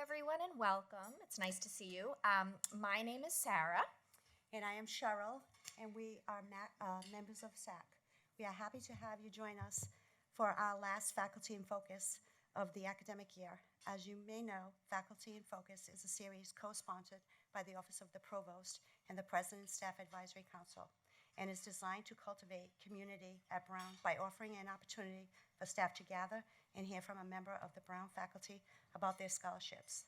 everyone, and welcome. It's nice to see you. My name is Sarah. And I am Cheryl, and we are members of SAC. We are happy to have you join us for our last Faculty in Focus of the academic year. As you may know, Faculty in Focus is a series co-sponsored by the Office of the Provost and the President's Staff Advisory Council, and is designed to cultivate community at Brown by offering an opportunity for staff to gather and hear from a member of the Brown faculty about their scholarships.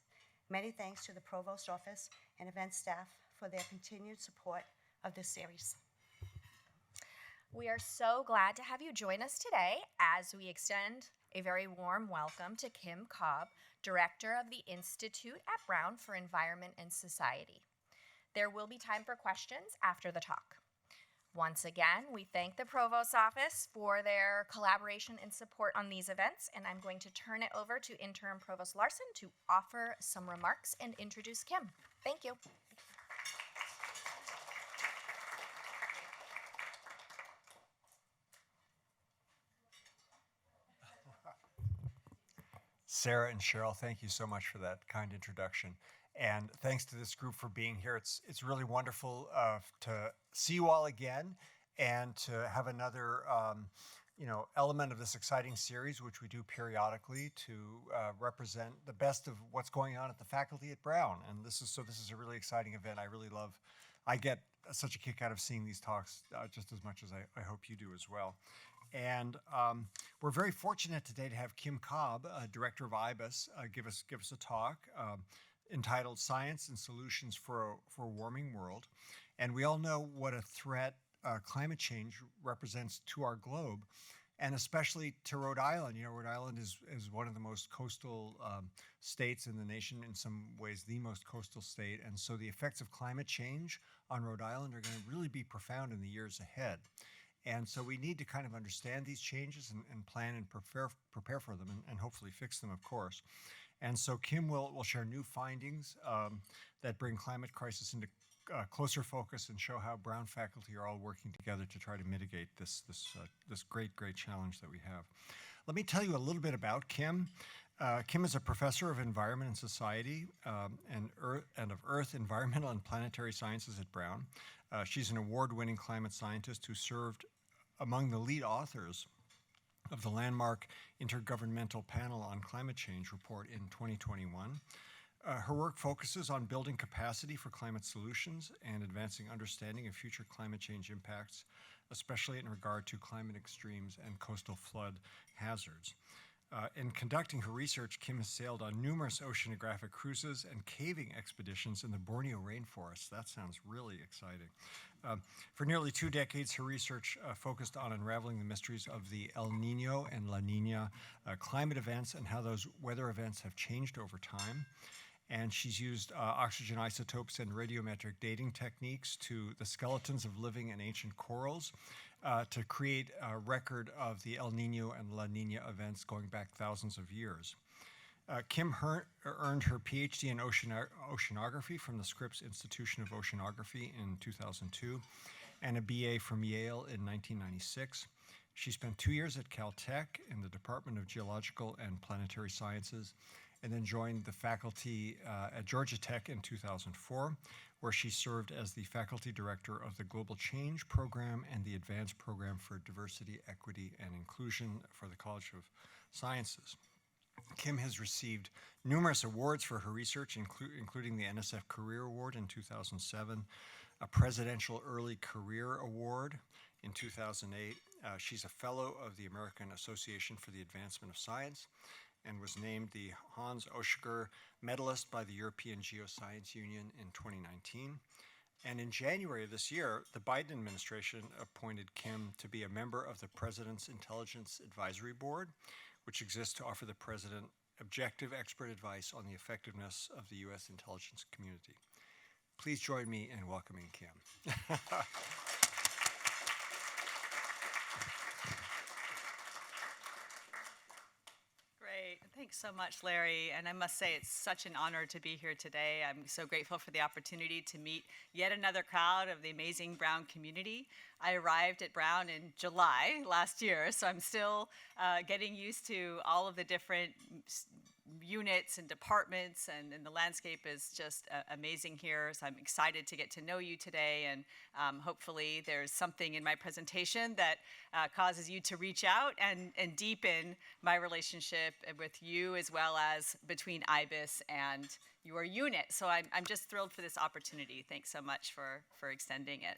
Many thanks to the Provost Office and event staff for their continued support of this series. We are so glad to have you join us today as we extend a very warm welcome to Kim Cobb, Director of the Institute at Brown for Environment and Society. There will be time for questions after the talk. Once again, we thank the Provost's Office for their collaboration and support on these events, and I'm going to turn it over to Interim Provost Larson to offer some remarks and introduce Kim. Thank you. Sarah and Cheryl, thank you so much for that kind introduction. And thanks to this group for being here. It's really wonderful to see you all again and to have another element of this exciting series, which we do periodically to represent the best of what's going on at the faculty at Brown. And this is a really exciting event. I get such a kick out of seeing these talks just as much as I hope you do as well. And we're very fortunate today to have Kim Cobb, Director of IBIS, give us a talk entitled "Science and Solutions for a Warming World." And we all know what a threat climate change represents to our globe, and especially to Rhode Island. You know, Rhode Island is one of the most coastal states in the nation, in some ways the most coastal state. And so the effects of climate change on Rhode Island are going to really be profound in the years ahead. And so we need to kind of understand these changes and plan and prepare for them and hopefully fix them, of course. And so Kim will share new findings that bring climate crisis into closer focus and show how Brown faculty are all working together to try to mitigate this great challenge that we have. Let me tell you a little bit about Kim. Kim is a professor of environment and society and of earth, environmental, and planetary sciences at Brown. She's an award-winning climate scientist who served among the lead authors of the landmark Intergovernmental Panel on Climate Change report in 2021. Her work focuses on building capacity for climate solutions and advancing understanding of future climate change impacts, especially in regard to climate extremes and coastal flood hazards. In conducting her research, Kim has sailed on numerous oceanographic cruises and caving expeditions in the Borneo rainforest. That sounds really exciting. For nearly 2 decades, her research focused on unraveling the mysteries of the El Nino and La Nina climate events and how those weather events have changed over time. And she's used oxygen isotopes and radiometric dating techniques to the skeletons of living and ancient corals to create a record of the El Nino and La Nina events going back thousands of years. Kim earned her PhD in oceanography from the Scripps Institution of Oceanography in 2002 and a BA from Yale in 1996. She spent 2 years at Caltech in the Department of Geological and Planetary Sciences, and then joined the faculty at Georgia Tech in 2004, where she served as the faculty director of the Global Change Program and the Advanced Program for Diversity, Equity, and Inclusion for the College of Sciences. Kim has received numerous awards for her research, including the NSF Career Award in 2007, a Presidential Early Career Award in 2008. She's a fellow of the American Association for the Advancement of Science, and was named the Hans Oeschger Medalist by the European Geoscience Union in 2019. And in January of this year, the Biden administration appointed Kim to be a member of the President's Intelligence Advisory Board, which exists to offer the President objective expert advice on the effectiveness of the U.S. intelligence community. Please join me in welcoming Kim. Thanks so much, Larry. And I must say it's such an honor to be here today. I'm so grateful for the opportunity to meet yet another crowd of the amazing Brown community. I arrived at Brown in July last year, so I'm still getting used to all of the different units and departments, and the landscape is just amazing here. So I'm excited to get to know you today, and hopefully there's something in my presentation that causes you to reach out and deepen my relationship with you, as well as between IBIS and your unit. So I'm just thrilled for this opportunity. Thanks so much for extending it.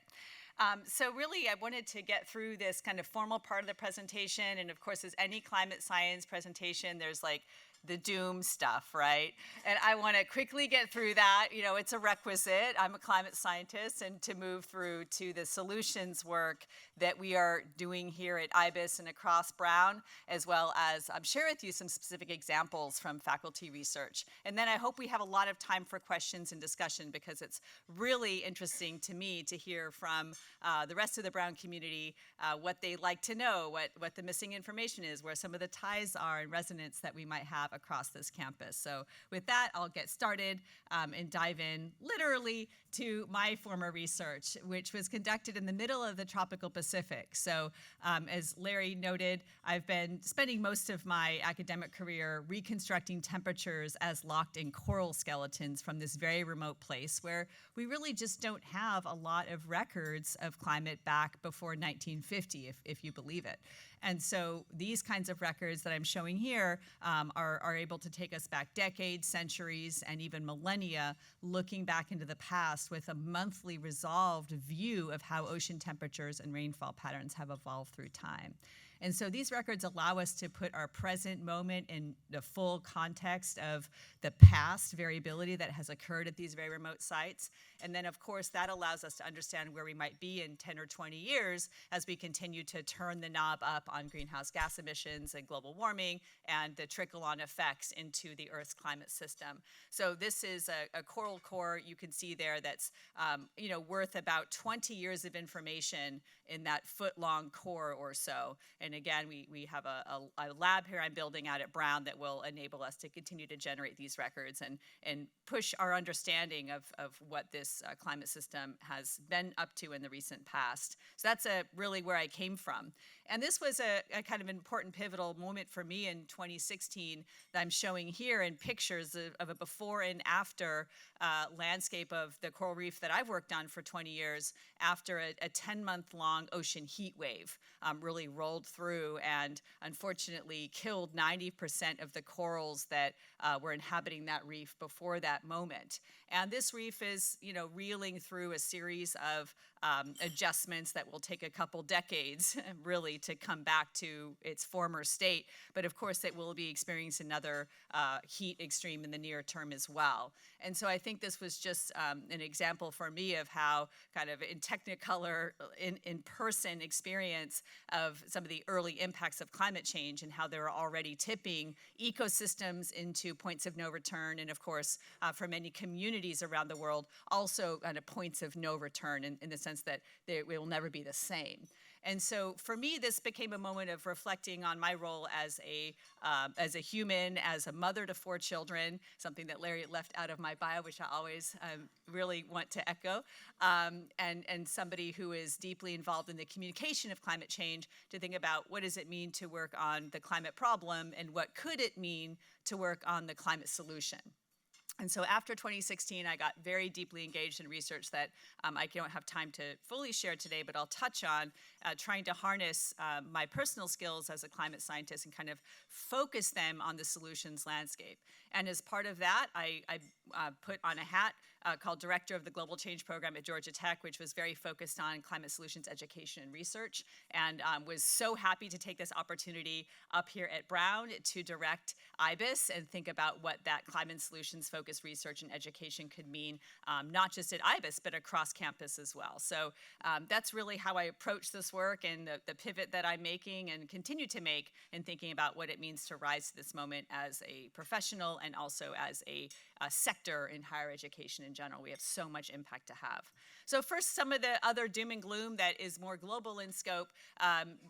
So really, I wanted to get through this kind of formal part of the presentation. And of course, as any climate science presentation, there's like the doom stuff, right? And I want to quickly get through that. You know, it's a requisite. I'm a climate scientist, and to move through to the solutions work that we are doing here at IBIS and across Brown, as well as share with you some specific examples from faculty research. And then I hope we have a lot of time for questions and discussion, because it's really interesting to me to hear from the rest of the Brown community what they like to know, what the missing information is, where some of the ties are and resonance that we might have across this campus. So with that, I'll get started and dive in literally to my former research, which was conducted in the middle of the tropical Pacific. So as Larry noted, I've been spending most of my academic career reconstructing temperatures as locked in coral skeletons from this very remote place where we really just don't have a lot of records of climate back before 1950, if you believe it. And so these kinds of records that I'm showing here are able to take us back decades, centuries, and even millennia, looking back into the past with a monthly resolved view of how ocean temperatures and rainfall patterns have evolved through time. And so these records allow us to put our present moment in the full context of the past variability that has occurred at these very remote sites. And then, of course, that allows us to understand where we might be in 10 or 20 years as we continue to turn the knob up on greenhouse gas emissions and global warming and the trickle-on effects into the Earth's climate system. So this is a coral core you can see there that's worth about 20 years of information in that foot-long core or so. And again, we have a lab here I'm building out at Brown that will enable us to continue to generate these records and push our understanding of what this climate system has been up to in the recent past. So that's really where I came from. And this was a kind of important pivotal moment for me in 2016 that I'm showing here in pictures of a before and after landscape of the coral reef that I've worked on for 20 years after a 10-month-long ocean heat wave really rolled through and unfortunately killed 90% of the corals that were inhabiting that reef before that moment. And this reef is, reeling through a series of adjustments that will take a couple decades really to come back to its former state. But of course, it will be experiencing another heat extreme in the near term as well. And so I think this was just an example for me of how kind of in technicolor, in-person experience of some of the early impacts of climate change and how they're already tipping ecosystems into points of no return. And of course, for many communities around the world, also kind of points of no return in the sense that they will never be the same. And so for me, this became a moment of reflecting on my role as a human, as a mother to 4 children, something that Larry left out of my bio, which I always really want to echo, and somebody who is deeply involved in the communication of climate change, to think about what does it mean to work on the climate problem and what could it mean to work on the climate solution. And so after 2016, I got very deeply engaged in research that I don't have time to fully share today, but I'll touch on trying to harness my personal skills as a climate scientist and kind of focus them on the solutions landscape. And as part of that, I put on a hat called Director of the Global Change Program at Georgia Tech, which was very focused on climate solutions education and research, and was so happy to take this opportunity up here at Brown to direct IBIS and think about what that climate solutions focused research and education could mean, not just at IBIS, but across campus as well. So that's really how I approach this work and the pivot that I'm making and continue to make in thinking about what it means to rise to this moment as a professional and also as a sector in higher education in general. We have so much impact to have. So first, some of the other doom and gloom that is more global in scope,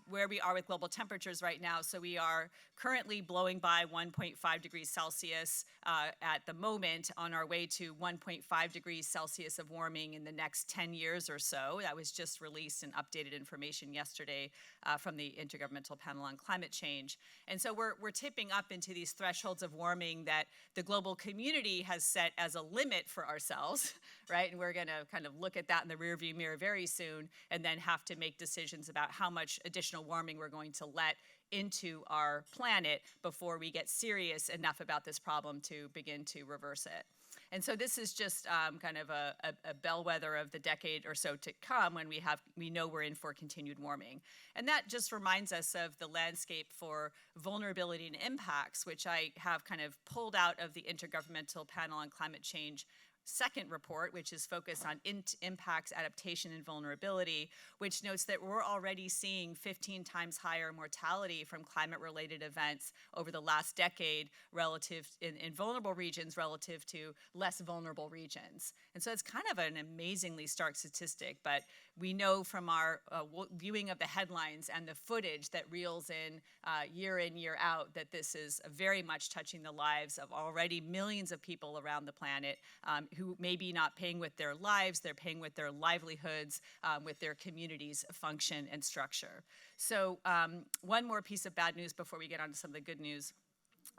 where we are with global temperatures right now. So we are currently blowing by 1.5 degrees Celsius at the moment, on our way to 1.5 degrees Celsius of warming in the next 10 years or so. That was just released in updated information yesterday from the Intergovernmental Panel on Climate Change. And so we're tipping up into these thresholds of warming that the global community has set as a limit for ourselves, right? And we're going to kind of look at that in the rearview mirror very soon, and then have to make decisions about how much additional warming we're going to let into our planet before we get serious enough about this problem to begin to reverse it. And so this is just kind of a bellwether of the decade or so to come, when we know we're in for continued warming. And that just reminds us of the landscape for vulnerability and impacts, which I have kind of pulled out of the Intergovernmental Panel on Climate Change second report, which is focused on impacts, adaptation, and vulnerability, which notes that we're already seeing 15 times higher mortality from climate-related events over the last decade relative in vulnerable regions relative to less vulnerable regions. And so it's kind of an amazingly stark statistic, but we know from our viewing of the headlines and the footage that reels in, year out, that this is very much touching the lives of already millions of people around the planet, who may be not paying with their lives, they're paying with their livelihoods, with their communities' function and structure. So one more piece of bad news before we get on to some of the good news.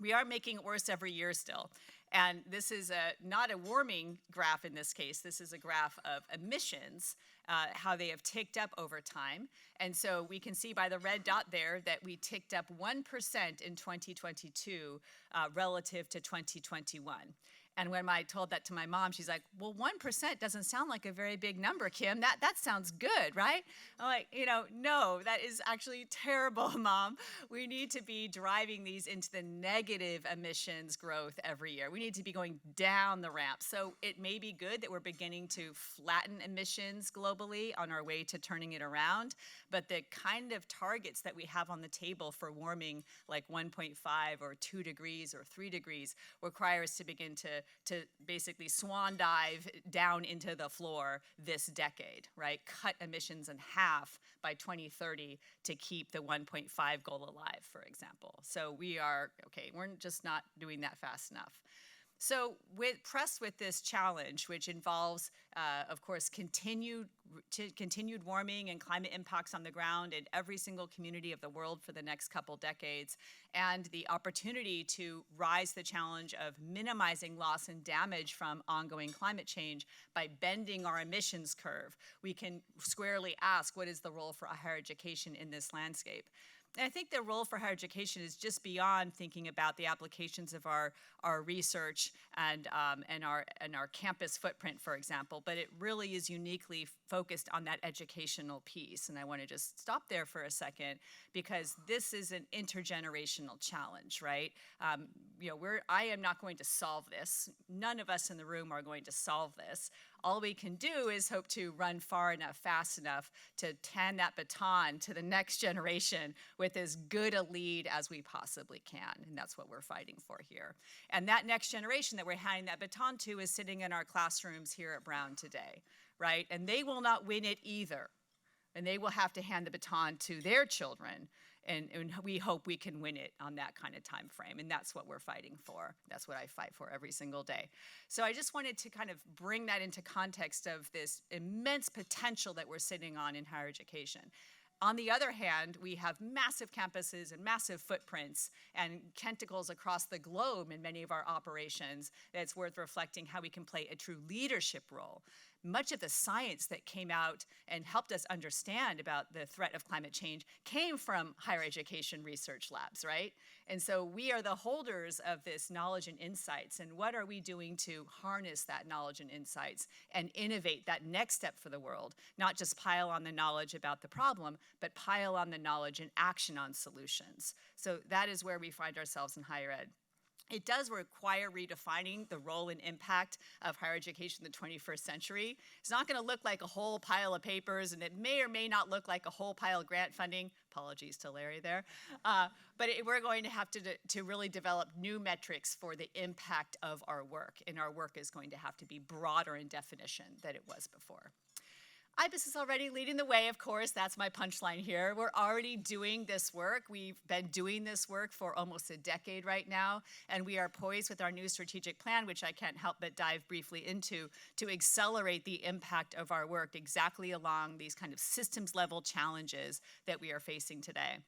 We are making it worse every year still. And this is not a warming graph in this case. This is a graph of emissions, how they have ticked up over time. And so we can see by the red dot there that we ticked up 1% in 2022 relative to 2021. And when I told that to my mom, she's like, well, 1% doesn't sound like a very big number, Kim. That sounds good, right? I'm like, no, that is actually terrible, Mom. We need to be driving these into the negative emissions growth every year. We need to be going down the ramp. So it may be good that we're beginning to flatten emissions globally on our way to turning it around, but the kind of targets that we have on the table for warming, like 1.5 or 2 degrees or 3 degrees, require us to begin to basically swan dive down into the floor this decade, right? Cut emissions in half by 2030 to keep the 1.5 goal alive, for example. So we're just not doing that fast enough. So pressed with this challenge, which involves, of course, continued warming and climate impacts on the ground in every single community of the world for the next couple decades, and the opportunity to rise the challenge of minimizing loss and damage from ongoing climate change by bending our emissions curve, we can squarely ask, what is the role for higher education in this landscape? And I think the role for higher education is just beyond thinking about the applications of our research and our campus footprint, for example, but it really is uniquely focused on that educational piece. And I want to just stop there for a second, because this is an intergenerational challenge, right? I am not going to solve this. None of us in the room are going to solve this. All we can do is hope to run far enough, fast enough to hand that baton to the next generation with as good a lead as we possibly can. And that's what we're fighting for here. And that next generation that we're handing that baton to is sitting in our classrooms here at Brown today, right? And they will not win it either. And they will have to hand the baton to their children. And we hope we can win it on that kind of time frame. And that's what we're fighting for. That's what I fight for every single day. So I just wanted to kind of bring that into context of this immense potential that we're sitting on in higher education. On the other hand, we have massive campuses and massive footprints and tentacles across the globe in many of our operations that's worth reflecting how we can play a true leadership role. Much of the science that came out and helped us understand about the threat of climate change came from higher education research labs, right? And so we are the holders of this knowledge and insights. And what are we doing to harness that knowledge and insights and innovate that next step for the world? Not just pile on the knowledge about the problem, but pile on the knowledge and action on solutions. So that is where we find ourselves in higher ed. it does require redefining the role and impact of higher education in the 21st century. It's not going to look like a whole pile of papers, and it may or may not look like a whole pile of grant funding. Apologies to Larry there. We're going to have to really develop new metrics for the impact of our work, and our work is going to have to be broader in definition than it was before. IBIS is already leading the way, of course. That's my punchline here. We're already doing this work. We've been doing this work for almost a decade right now, and we are poised with our new strategic plan, which I can't help but dive briefly into, to accelerate the impact of our work exactly along these kind of systems level challenges that we are facing today.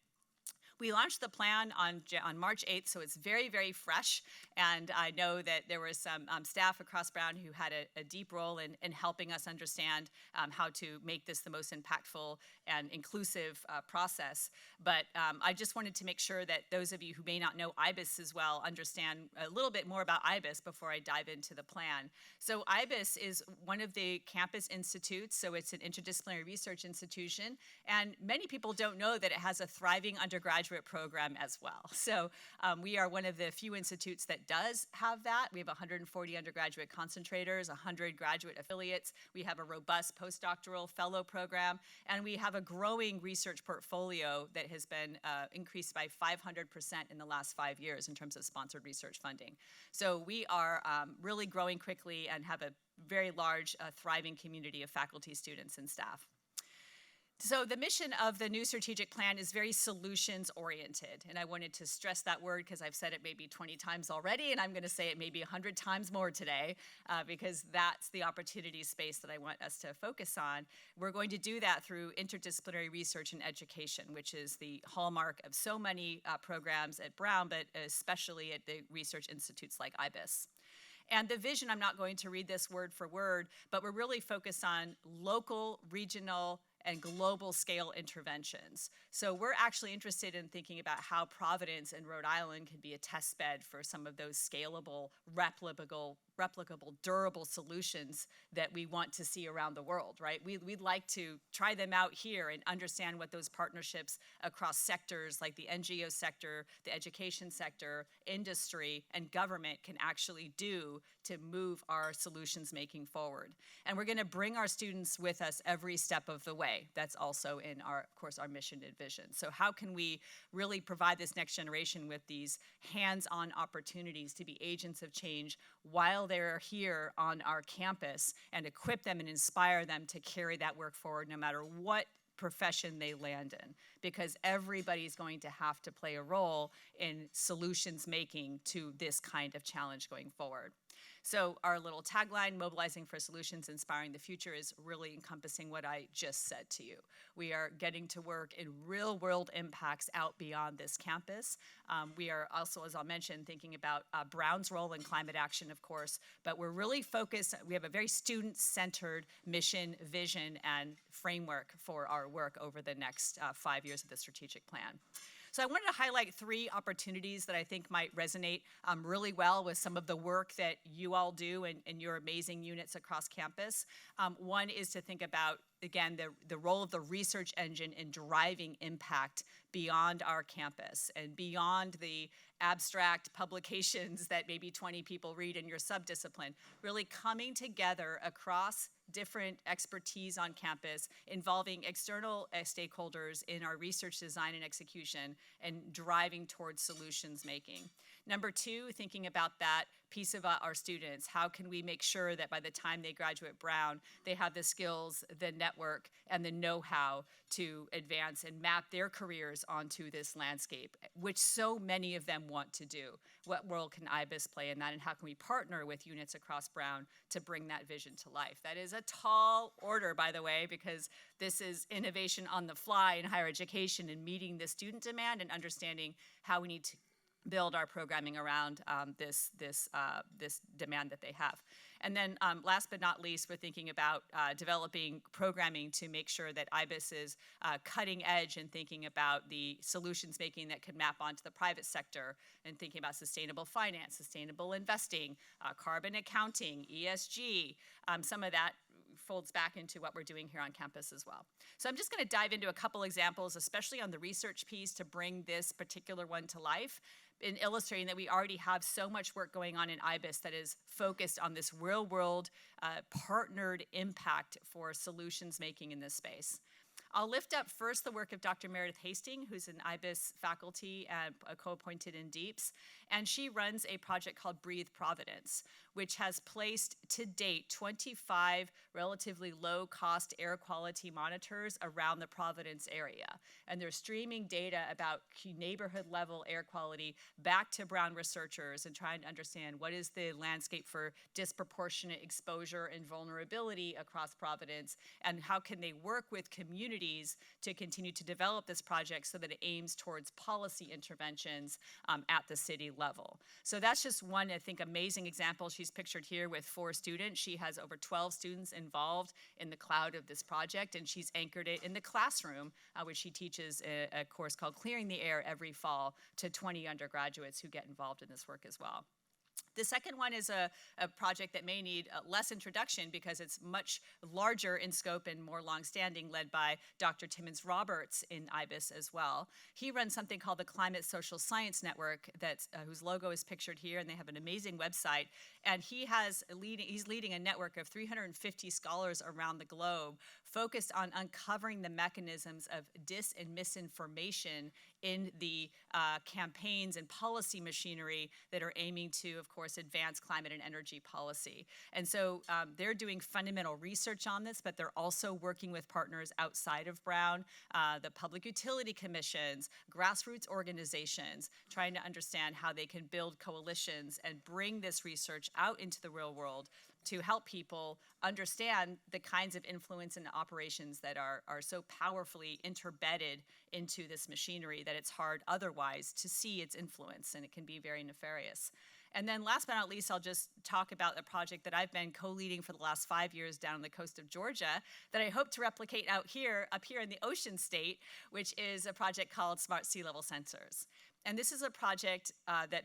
We launched the plan on March 8th, so it's very, very fresh. And I know that there were some staff across Brown who had a deep role in helping us understand how to make this the most impactful and inclusive process. But I just wanted to make sure that those of you who may not know IBIS as well understand a little bit more about IBIS before I dive into the plan. So IBIS is one of the campus institutes, so it's an interdisciplinary research institution. And many people don't know that it has a thriving undergraduate program as well. So we are one of the few institutes that does have that. We have 140 undergraduate concentrators, 100 graduate affiliates. We have a robust postdoctoral fellow program, and we have a growing research portfolio that has been increased by 500% in the last 5 years in terms of sponsored research funding. So we are really growing quickly and have a very large, thriving community of faculty, students, and staff. So the mission of the new strategic plan is very solutions-oriented, and I wanted to stress that word because I've said it maybe 20 times already, and I'm going to say it maybe 100 times more today because that's the opportunity space that I want us to focus on. We're going to do that through interdisciplinary research and education, which is the hallmark of so many programs at Brown, but especially at the research institutes like IBIS. And the vision, I'm not going to read this word for word, but we're really focused on local, regional, and global scale interventions. So we're actually interested in thinking about how Providence and Rhode Island can be a test bed for some of those scalable, replicable, durable solutions that we want to see around the world, right? We'd like to try them out here and understand what those partnerships across sectors like the NGO sector, the education sector, industry, and government can actually do to move our solutions making forward. And we're gonna bring our students with us every step of the way. That's also in our, of course, our mission and vision. So how can we really provide this next generation with these hands-on opportunities to be agents of change while they're here on our campus and equip them and inspire them to carry that work forward no matter what profession they land in, because everybody's going to have to play a role in solutions making to this kind of challenge going forward. So our little tagline, mobilizing for solutions, inspiring the future, is really encompassing what I just said to you. We are getting to work in real world impacts out beyond this campus. We are also, as I'll mention, thinking about Brown's role in climate action, of course, but we're really focused, we have a very student-centered mission, vision, and framework for our work over the next 5 years of the strategic plan. So I wanted to highlight 3 opportunities that I think might resonate really well with some of the work that you all do in your amazing units across campus. One is to think about, again, the role of the research engine in driving impact beyond our campus and beyond the abstract publications that maybe 20 people read in your subdiscipline, really coming together across different expertise on campus, involving external stakeholders in our research design and execution, and driving towards solutions making. Number 2, thinking about that piece of our students. How can we make sure that by the time they graduate Brown, they have the skills, the network, and the know-how to advance and map their careers onto this landscape, which so many of them want to do? What role can IBIS play in that, and how can we partner with units across Brown to bring that vision to life? That is a tall order, by the way, because this is innovation on the fly in higher education and meeting the student demand and understanding how we need to build our programming around this demand that they have. And then last but not least, we're thinking about developing programming to make sure that IBIS is cutting edge and thinking about the solutions making that could map onto the private sector and thinking about sustainable finance, sustainable investing, carbon accounting, ESG, some of that folds back into what we're doing here on campus as well. So I'm just going to dive into a couple examples, especially on the research piece, to bring this particular one to life, in illustrating that we already have so much work going on in IBIS that is focused on this real-world partnered impact for solutions making in this space. I'll lift up first the work of Dr. Meredith Hastings, who's an IBIS faculty and co-appointed in DEEPS, and she runs a project called Breathe Providence, which has placed to date 25 relatively low-cost air quality monitors around the Providence area. And they're streaming data about neighborhood-level air quality back to Brown researchers and trying to understand what is the landscape for disproportionate exposure and vulnerability across Providence, and how can they work with communities to continue to develop this project so that it aims towards policy interventions at the city level. So that's just one, I think, amazing example. She's pictured here with 4 students. She has over 12 students involved in the cloud of this project, and she's anchored it in the classroom, which she teaches a course called Clearing the Air every fall to 20 undergraduates who get involved in this work as well. The second one is a project that may need less introduction because it's much larger in scope and more longstanding, led by Dr. Timmons Roberts in IBIS as well. He runs something called the Climate Social Science Network, whose logo is pictured here, and they have an amazing website. And he's leading a network of 350 scholars around the globe focused on uncovering the mechanisms of dis and misinformation in the campaigns and policy machinery that are aiming to, of course, advance climate and energy policy. And so they're doing fundamental research on this, but they're also working with partners outside of Brown, the public utility commissions, grassroots organizations, trying to understand how they can build coalitions and bring this research out into the real world to help people understand the kinds of influence and operations that are so powerfully interbedded into this machinery that it's hard otherwise to see its influence, and it can be very nefarious. And then last but not least, I'll just talk about a project that I've been co-leading for the last 5 years down on the coast of Georgia that I hope to replicate up here in the Ocean State, which is a project called Smart Sea Level Sensors. And this is a project that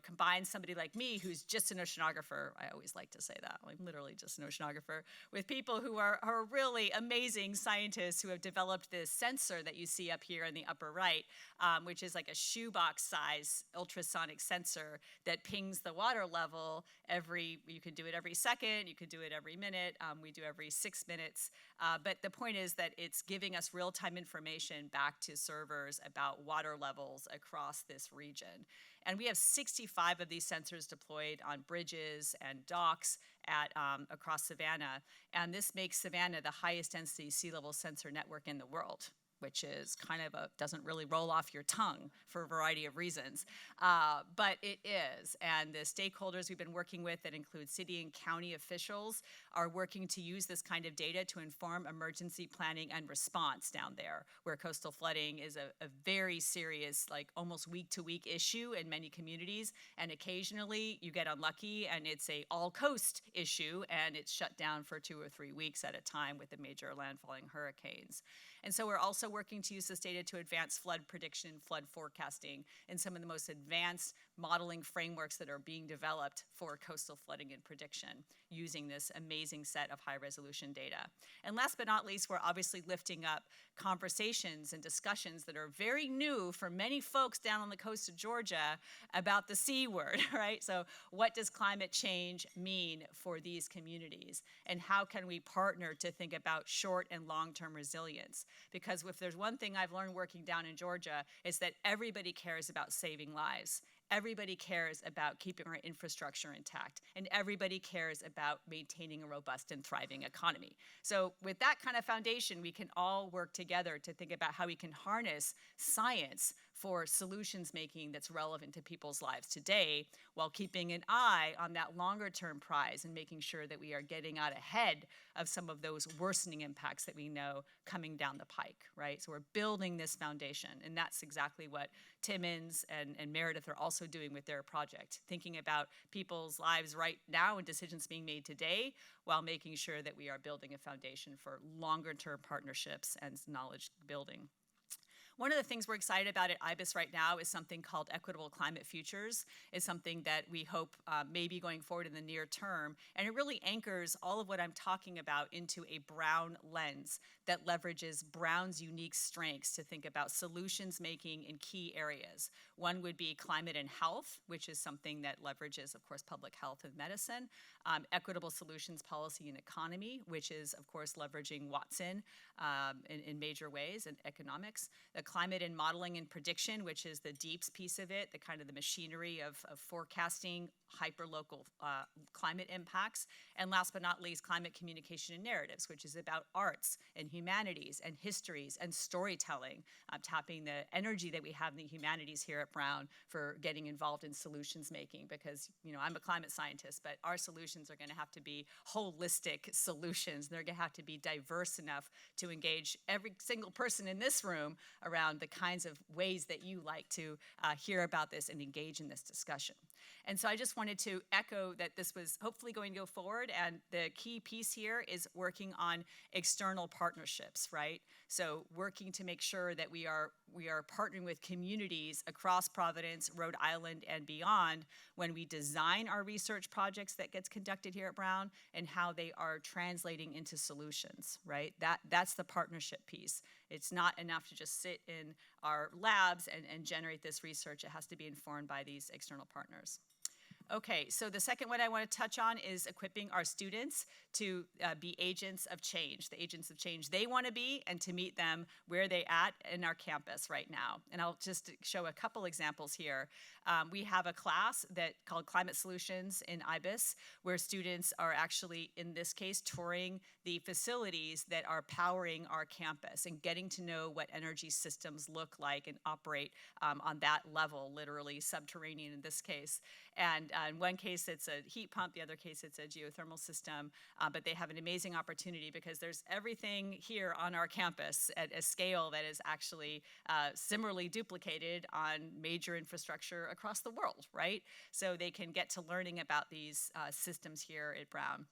combines somebody like me, who's just an oceanographer. I always like to say that. I'm literally just an oceanographer, with people who are really amazing scientists who have developed this sensor that you see up here in the upper right, which is like a shoebox size ultrasonic sensor that pings the water level you can do it every second, you could do it every minute. We do every 6 minutes. But the point is that it's giving us real-time information back to servers about water levels across this region. And we have 65 of these sensors deployed on bridges and docks across Savannah. And this makes Savannah the highest density sea level sensor network in the world, which is kind of doesn't really roll off your tongue for a variety of reasons. But it is. And the stakeholders we've been working with, that include city and county officials, are working to use this kind of data to inform emergency planning and response down there, where coastal flooding is a very serious, like almost week-to-week issue in many communities. And occasionally you get unlucky and it's a all-coast issue, and it's shut down for 2 or 3 weeks at a time with the major landfalling hurricanes. And so we're also working to use this data to advance flood prediction, flood forecasting, and some of the most advanced modeling frameworks that are being developed for coastal flooding and prediction using this amazing set of high-resolution data. And last but not least, we're obviously lifting up conversations and discussions that are very new for many folks down on the coast of Georgia about the C word, right? So what does climate change mean for these communities? And how can we partner to think about short and long-term resilience? Because if there's one thing I've learned working down in Georgia, is that everybody cares about saving lives. Everybody cares about keeping our infrastructure intact, and everybody cares about maintaining a robust and thriving economy. So with that kind of foundation, we can all work together to think about how we can harness science for solutions making that's relevant to people's lives today, while keeping an eye on that longer term prize and making sure that we are getting out ahead of some of those worsening impacts that we know coming down the pike, right? So we're building this foundation, and that's exactly what Timmons and Meredith are also doing with their project, thinking about people's lives right now and decisions being made today, while making sure that we are building a foundation for longer term partnerships and knowledge building. One of the things we're excited about at IBIS right now is something called Equitable Climate Futures. It's something that we hope may be going forward in the near term. And it really anchors all of what I'm talking about into a Brown lens that leverages Brown's unique strengths to think about solutions making in key areas. One would be climate and health, which is something that leverages, of course, public health and medicine. Equitable solutions policy and economy, which is, of course, leveraging Watson in major ways, and economics. The climate and modeling and prediction, which is the DEEPS piece of it, the kind of the machinery of forecasting hyperlocal climate impacts. And last but not least, climate communication and narratives, which is about arts and humanities and histories and storytelling, tapping the energy that we have in the humanities here at Brown for getting involved in solutions making, because I'm a climate scientist, but our solutions are going to have to be holistic solutions. They're going to have to be diverse enough to engage every single person in this room around the kinds of ways that you like to hear about this and engage in this discussion. And so I just wanted to echo that this was hopefully going to go forward, and the key piece here is working on external partnerships, right? So working to make sure that we are partnering with communities across Providence, Rhode Island, and beyond when we design our research projects that gets conducted here at Brown, and how they are translating into solutions, right? That's the partnership piece. It's not enough to just sit in our labs and generate this research. It has to be informed by these external partners. Okay, so the second one I want to touch on is equipping our students to be agents of change, the agents of change they want to be, and to meet them where they're at in our campus right now. And I'll just show a couple examples here. We have a class called Climate Solutions in IBIS, where students are actually, in this case, touring the facilities that are powering our campus and getting to know what energy systems look like and operate on that level, literally subterranean in this case. And in one case, it's a heat pump. The other case, it's a geothermal system. But they have an amazing opportunity because there's everything here on our campus at a scale that is actually similarly duplicated on major infrastructure across the world, right? So they can get to learning about these systems here at Brown.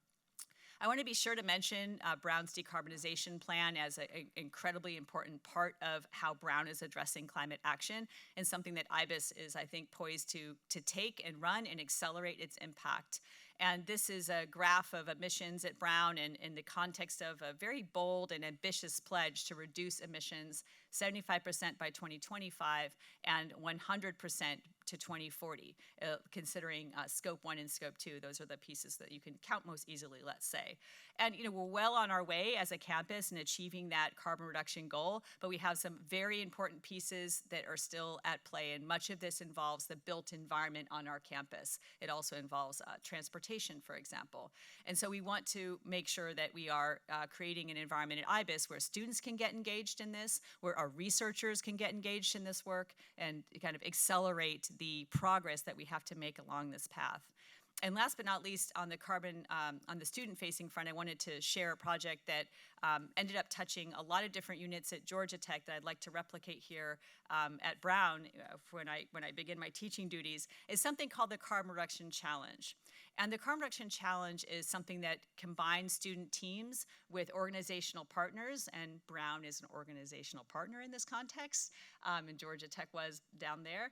I want to be sure to mention Brown's decarbonization plan as an incredibly important part of how Brown is addressing climate action, and something that IBIS is, I think, poised to take and run and accelerate its impact. And this is a graph of emissions at Brown in the context of a very bold and ambitious pledge to reduce emissions 75% by 2025 and 100% to 2040, considering scope 1 and scope 2. Those are the pieces that you can count most easily, let's say. And we're well on our way as a campus in achieving that carbon reduction goal, but we have some very important pieces that are still at play, and much of this involves the built environment on our campus. It also involves transportation, for example. And so we want to make sure that we are creating an environment at IBIS where students can get engaged in this, where our researchers can get engaged in this work, and kind of accelerate the progress that we have to make along this path. And last but not least, on the student-facing front, I wanted to share a project that ended up touching a lot of different units at Georgia Tech that I'd like to replicate here at Brown when I begin my teaching duties, is something called the Carbon Reduction Challenge. And the Carbon Reduction Challenge is something that combines student teams with organizational partners, and Brown is an organizational partner in this context, and Georgia Tech was down there,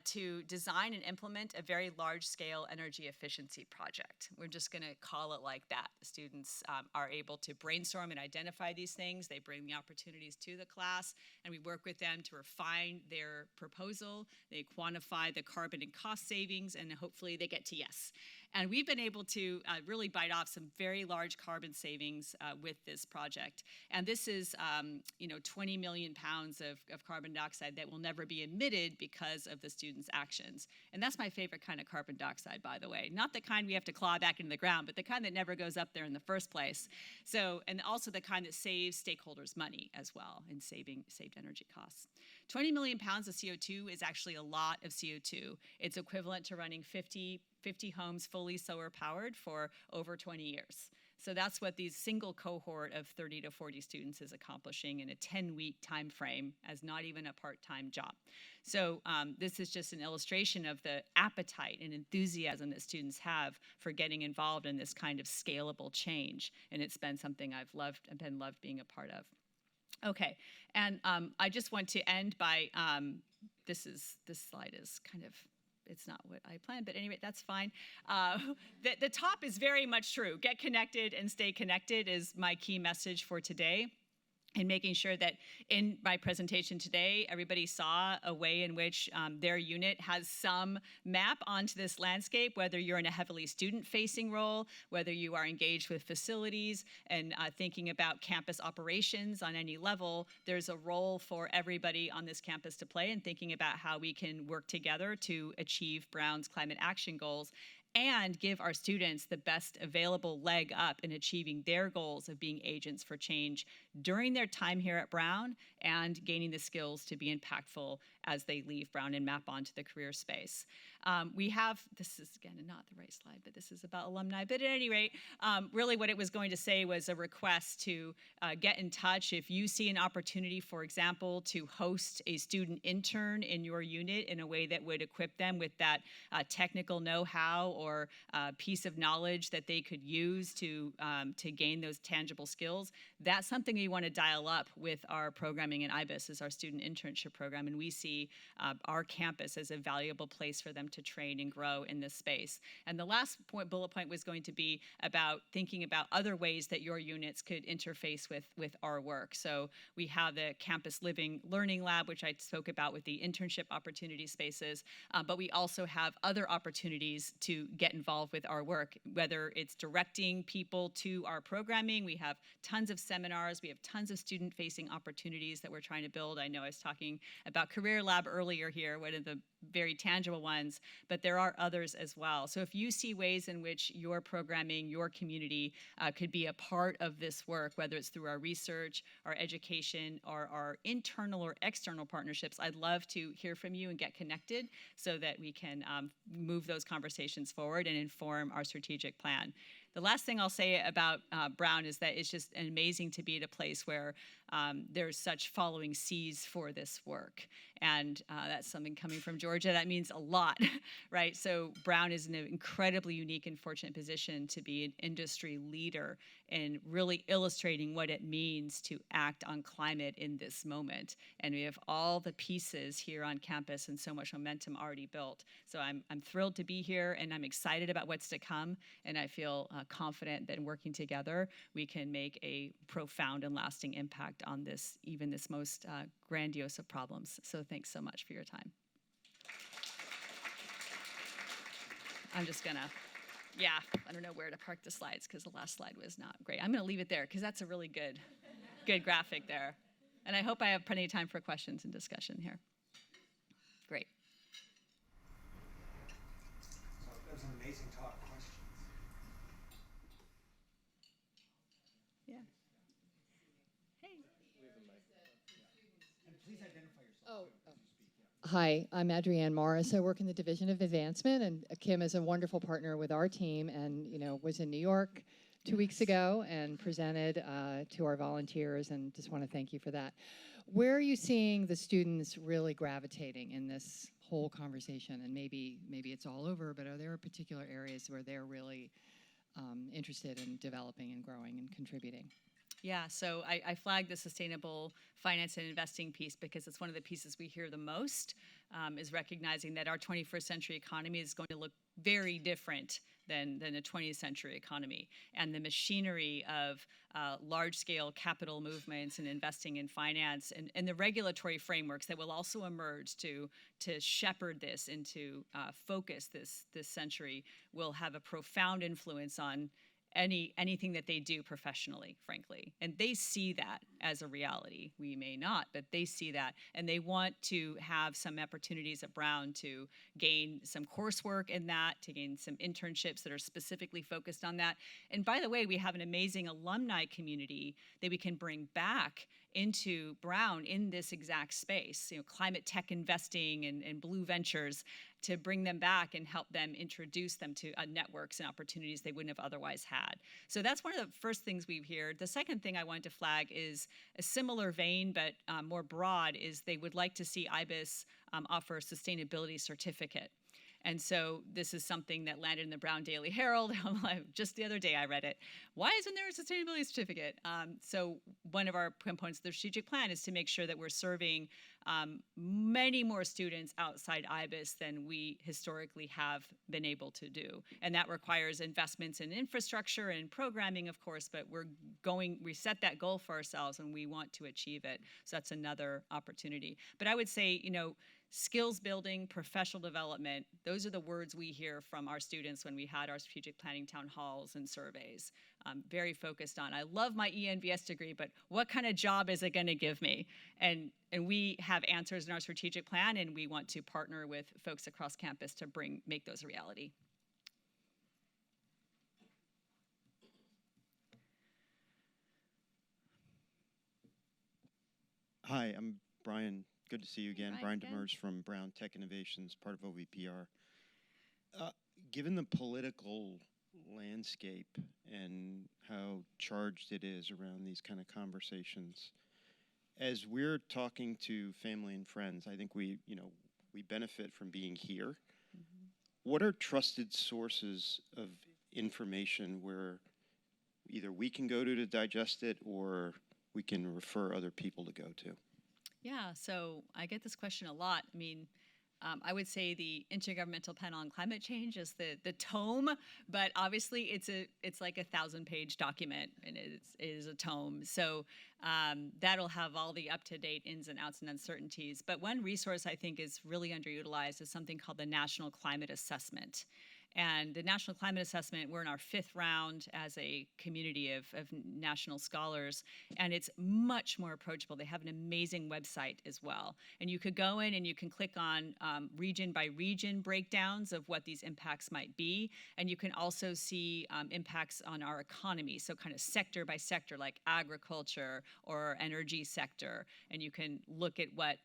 to design and implement a very large-scale energy efficiency project. We're just going to call it like that. The students are able to brainstorm and identify these things. They bring the opportunities to the class, and we work with them to refine their proposal. They quantify the carbon and cost savings, and hopefully they get to yes. And we've been able to really bite off some very large carbon savings with this project. And this is 20 million pounds of carbon dioxide that will never be emitted because of the students' actions. And that's my favorite kind of carbon dioxide, by the way. Not the kind we have to claw back into the ground, but the kind that never goes up there in the first place. So, and also the kind that saves stakeholders money as well in saved energy costs. 20 million pounds of CO2 is actually a lot of CO2. It's equivalent to running 50 homes fully solar powered for over 20 years. So that's what these single cohort of 30 to 40 students is accomplishing in a 10-week time frame as not even a part-time job. So this is just an illustration of the appetite and enthusiasm that students have for getting involved in this kind of scalable change. And it's been something I've loved being a part of. Okay, and I just want to end by this slide is kind of, it's not what I planned, but anyway, that's fine. The top is very much true. Get connected and stay connected is my key message for today. And making sure that in my presentation today, everybody saw a way in which their unit has some map onto this landscape, whether you're in a heavily student-facing role, whether you are engaged with facilities and thinking about campus operations on any level, there's a role for everybody on this campus to play in thinking about how we can work together to achieve Brown's climate action goals and give our students the best available leg up in achieving their goals of being agents for change during their time here at Brown and gaining the skills to be impactful as they leave Brown and map onto the career space. We have, this is again not the right slide, but this is about alumni. But at any rate, really what it was going to say was a request to get in touch if you see an opportunity, for example, to host a student intern in your unit in a way that would equip them with that technical know-how or piece of knowledge that they could use to gain those tangible skills. That's something we want to dial up with our programming in IBIS, is our student internship program, and we see our campus as a valuable place for them to train and grow in this space. And the last bullet point was going to be about thinking about other ways that your units could interface with our work. So we have the Campus Living Learning Lab, which I spoke about with the internship opportunity spaces, but we also have other opportunities to get involved with our work, whether it's directing people to our programming. We have tons of seminars. We have tons of student-facing opportunities that we're trying to build. I know I was talking about Career Lab earlier here, one of the very tangible ones, but there are others as well. So if you see ways in which your programming, your community could be a part of this work, whether it's through our research, our education, or our internal or external partnerships, I'd love to hear from you and get connected so that we can move those conversations forward and inform our strategic plan. The last thing I'll say about Brown is that it's just amazing to be at a place where there's such following C's for this work. And that's something coming from Georgia. That means a lot, right? So Brown is in an incredibly unique and fortunate position to be an industry leader in really illustrating what it means to act on climate in this moment. And we have all the pieces here on campus and so much momentum already built. So I'm thrilled to be here, and I'm excited about what's to come. And I feel confident that in working together, we can make a profound and lasting impact on this, even this most grandiose of problems. So thanks so much for your time. I'm just gonna, I don't know where to park the slides because the last slide was not great. I'm gonna leave it there because that's a really good graphic there. And I hope I have plenty of time for questions and discussion here. Great. So that was an amazing talk. Questions? Yeah. Hey. And please identify yourself. Hi, I'm Adrienne Morris. I work in the Division of Advancement, and Kim is a wonderful partner with our team, and was in New York 2 weeks ago and presented to our volunteers, and just want to thank you for that. Where are you seeing the students really gravitating in this whole conversation? And maybe it's all over, but are there particular areas where they're really interested in developing and growing and contributing? Yeah, so I flagged the sustainable finance and investing piece because it's one of the pieces we hear the most, is recognizing that our 21st century economy is going to look very different than a 20th century economy. And the machinery of large-scale capital movements and investing in finance and the regulatory frameworks that will also emerge to shepherd this into focus this century will have a profound influence on anything that they do professionally, frankly. And they see that as a reality. We may not, but they see that. And they want to have some opportunities at Brown to gain some coursework in that, to gain some internships that are specifically focused on that. And by the way, we have an amazing alumni community that we can bring back into Brown in this exact space, climate tech investing and blue ventures, to bring them back and help them introduce them to networks and opportunities they wouldn't have otherwise had. So that's one of the first things we've heard. The second thing I wanted to flag is a similar vein, but more broad, is they would like to see IBIS offer a sustainability certificate. And so this is something that landed in the Brown Daily Herald. Just the other day I read it. Why isn't there a sustainability certificate? So one of our components of the strategic plan is to make sure that we're serving many more students outside IBIS than we historically have been able to do. And that requires investments in infrastructure and programming, of course, but we set that goal for ourselves and we want to achieve it. So that's another opportunity. But I would say, skills building, professional development, those are the words we hear from our students when we had our strategic planning town halls and surveys. Very focused on, I love my ENVS degree, but what kind of job is it going to give me? And we have answers in our strategic plan, and we want to partner with folks across campus to make those a reality. Hi, I'm Brian. Good to see you again. Brian again. Demers from Brown Tech Innovations, part of OVPR. Given the political landscape and how charged it is around these kind of conversations, as we're talking to family and friends, I think we benefit from being here. Mm-hmm. What are trusted sources of information where either we can go to digest it or we can refer other people to go to? Yeah, so I get this question a lot. I mean, I would say the Intergovernmental Panel on Climate Change is the tome, but obviously it's like a 1,000-page document, and it is a tome. So that'll have all the up-to-date ins and outs and uncertainties. But one resource I think is really underutilized is something called the National Climate Assessment. And the National Climate Assessment, we're in our 5th round as a community of national scholars, and it's much more approachable. They have an amazing website as well. And you could go in and you can click on region by region breakdowns of what these impacts might be. And you can also see impacts on our economy, so kind of sector by sector, like agriculture or energy sector. And you can look at what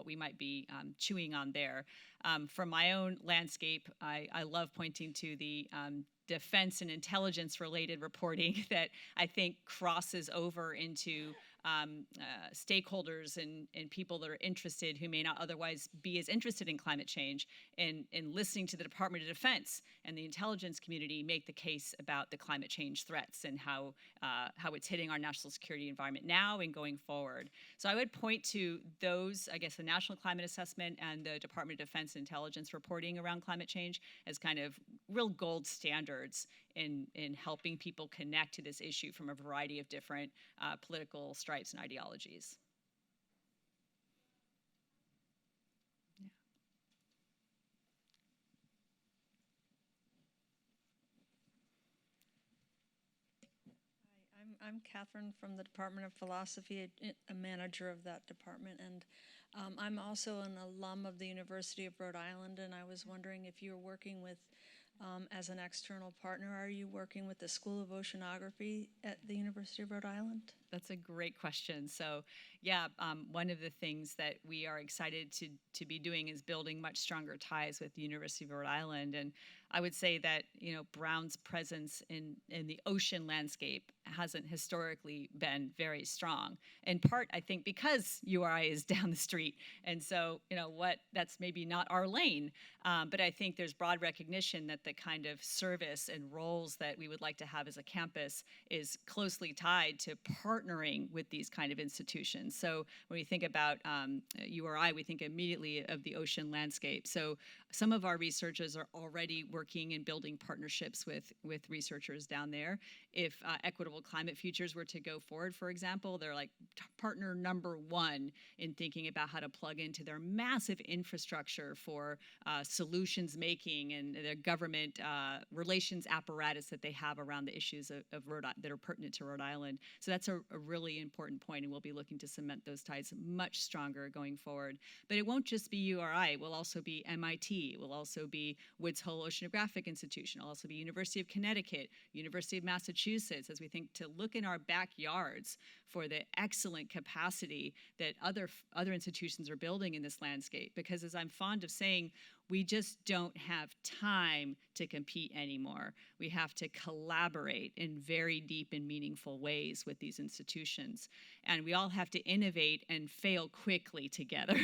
we might be chewing on there. From my own landscape, I love pointing to the defense and intelligence related reporting that I think crosses over into stakeholders and people that are interested who may not otherwise be as interested in climate change, in listening to the Department of Defense and the intelligence community make the case about the climate change threats and how it's hitting our national security environment now and going forward. So I would point to those, I guess, the National Climate Assessment and the Department of Defense and intelligence reporting around climate change as kind of real gold standards in helping people connect to this issue from a variety of different political stripes and ideologies. Yeah. Hi, I'm Catherine from the Department of Philosophy, a manager of that department, and I'm also an alum of the University of Rhode Island, and I was wondering if you're working with as an external partner, are you working with the School of Oceanography at the University of Rhode Island? That's a great question. So, yeah, one of the things that we are excited to be doing is building much stronger ties with the University of Rhode Island. And I would say that, Brown's presence in the ocean landscape hasn't historically been very strong. In part, I think, because URI is down the street. And so, that's maybe not our lane. But I think there's broad recognition that the kind of service and roles that we would like to have as a campus is closely tied to partnering with these kind of institutions. So when we think about URI, we think immediately of the ocean landscape. So some of our researchers are already working and building partnerships with researchers down there. If Equitable Climate Futures were to go forward, for example, they're like partner number one in thinking about how to plug into their massive infrastructure for solutions making and their government relations apparatus that they have around the issues of that are pertinent to Rhode Island. So that's a really important point, and we'll be looking to cement those ties much stronger going forward. But it won't just be URI. It will also be MIT. It will also be Woods Hole Oceanographic Institution. It'll also be University of Connecticut, University of Massachusetts, as we think to look in our backyards for the excellent capacity that other institutions are building in this landscape. Because as I'm fond of saying, we just don't have time to compete anymore. We have to collaborate in very deep and meaningful ways with these institutions. And we all have to innovate and fail quickly together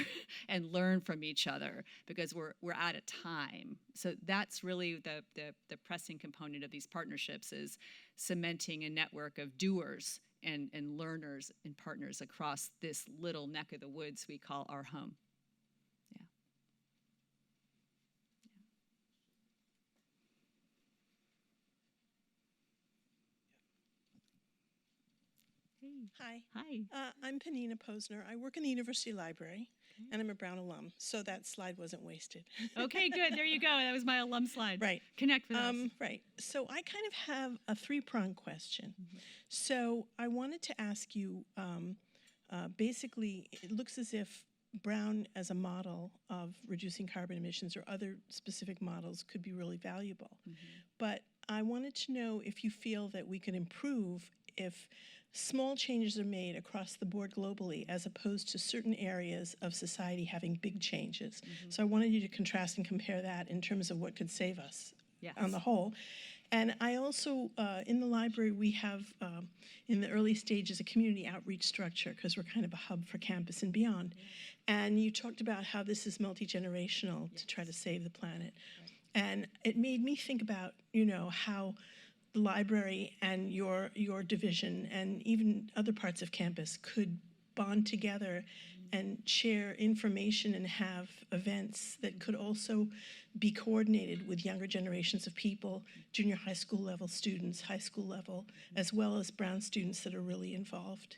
and learn from each other because we're out of time. So that's really the pressing component of these partnerships, is cementing a network of doers and learners and partners across this little neck of the woods we call our home. Hi. Hi. I'm Panina Posner. I work in the University Library, and I'm a Brown alum, so that slide wasn't wasted. Okay, good. There you go. That was my alum slide. Right. Connect with us. Right. So I kind of have a three-pronged question. So I wanted to ask you, basically, it looks as if Brown as a model of reducing carbon emissions or other specific models could be really valuable. But I wanted to know if you feel that we could improve if small changes are made across the board globally as opposed to certain areas of society having big changes. So I wanted you to contrast and compare that in terms of what could save us on the whole. And I also, in the library, we have, in the early stages, a community outreach structure because we're kind of a hub for campus and beyond. And you talked about how this is multi-generational to try to save the planet. And it made me think about, you know, how the library and your division and even other parts of campus could bond together and share information and have events that could also be coordinated with younger generations of people, junior high school level students, high school level, as well as Brown students that are really involved.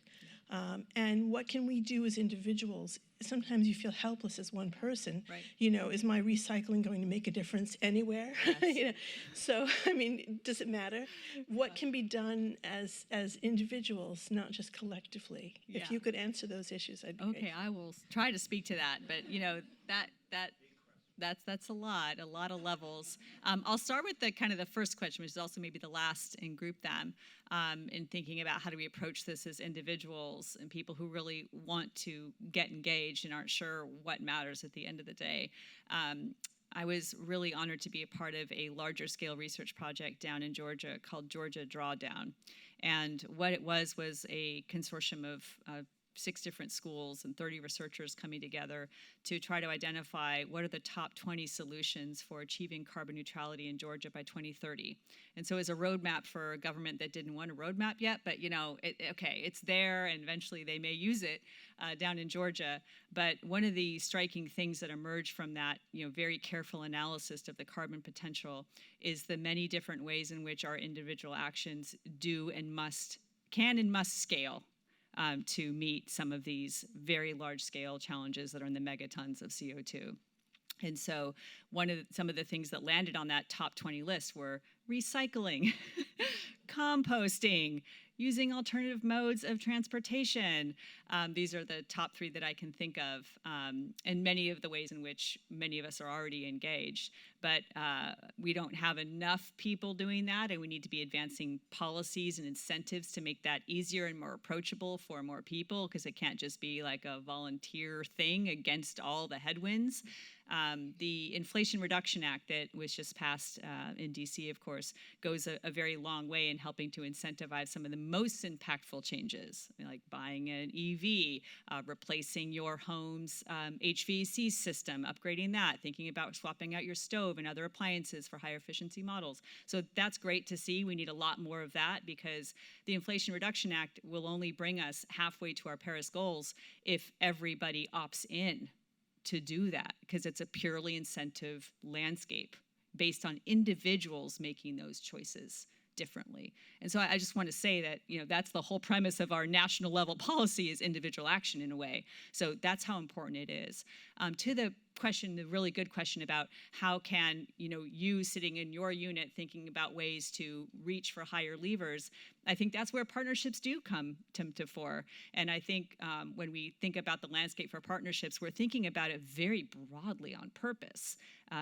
And what can we do as individuals? Sometimes you feel helpless as one person. Right. You know, is my recycling going to make a difference anywhere? You know, so, I mean, does it matter? What can be done as individuals, not just collectively? If you could answer those issues, I'd be Okay, grateful. I will try to speak to that, but you know, that's a lot of levels. I'll start with the kind of the first question, which is also maybe the last, and group them in thinking about how do we approach this as individuals and people who really want to get engaged and aren't sure what matters at the end of the day. I was really honored to be a part of a larger scale research project down in Georgia called Georgia Drawdown. And what it was a consortium of 6 different schools and 30 researchers coming together to try to identify what are the top 20 solutions for achieving carbon neutrality in Georgia by 2030. And so as a roadmap for a government that didn't want a roadmap yet, but you know, it's there, and eventually they may use it down in Georgia. But one of the striking things that emerged from that, you know, very careful analysis of the carbon potential is the many different ways in which our individual actions can and must scale to meet some of these very large-scale challenges that are in the megatons of CO2. And so some of the things that landed on that top 20 list were recycling, composting, using alternative modes of transportation. These are the top 3 that I can think of, and many of the ways in which many of us are already engaged. But we don't have enough people doing that, and we need to be advancing policies and incentives to make that easier and more approachable for more people, because it can't just be like a volunteer thing against all the headwinds. The Inflation Reduction Act that was just passed in DC, of course, goes a very long way in helping to incentivize some of the most impactful changes, like buying an EV, replacing your home's HVAC system, upgrading that, thinking about swapping out your stove and other appliances for higher efficiency models. So that's great to see. We need a lot more of that, because the Inflation Reduction Act will only bring us halfway to our Paris goals if everybody opts in to do that, because it's a purely incentive landscape based on individuals making those choices differently. And so I just want to say that, you know, that's the whole premise of our national level policy, is individual action in a way. So that's how important it is. To the question, the really good question about how can, you know, you sitting in your unit thinking about ways to reach for higher levers, I think that's where partnerships do come to fore. And I think when we think about the landscape for partnerships, we're thinking about it very broadly on purpose,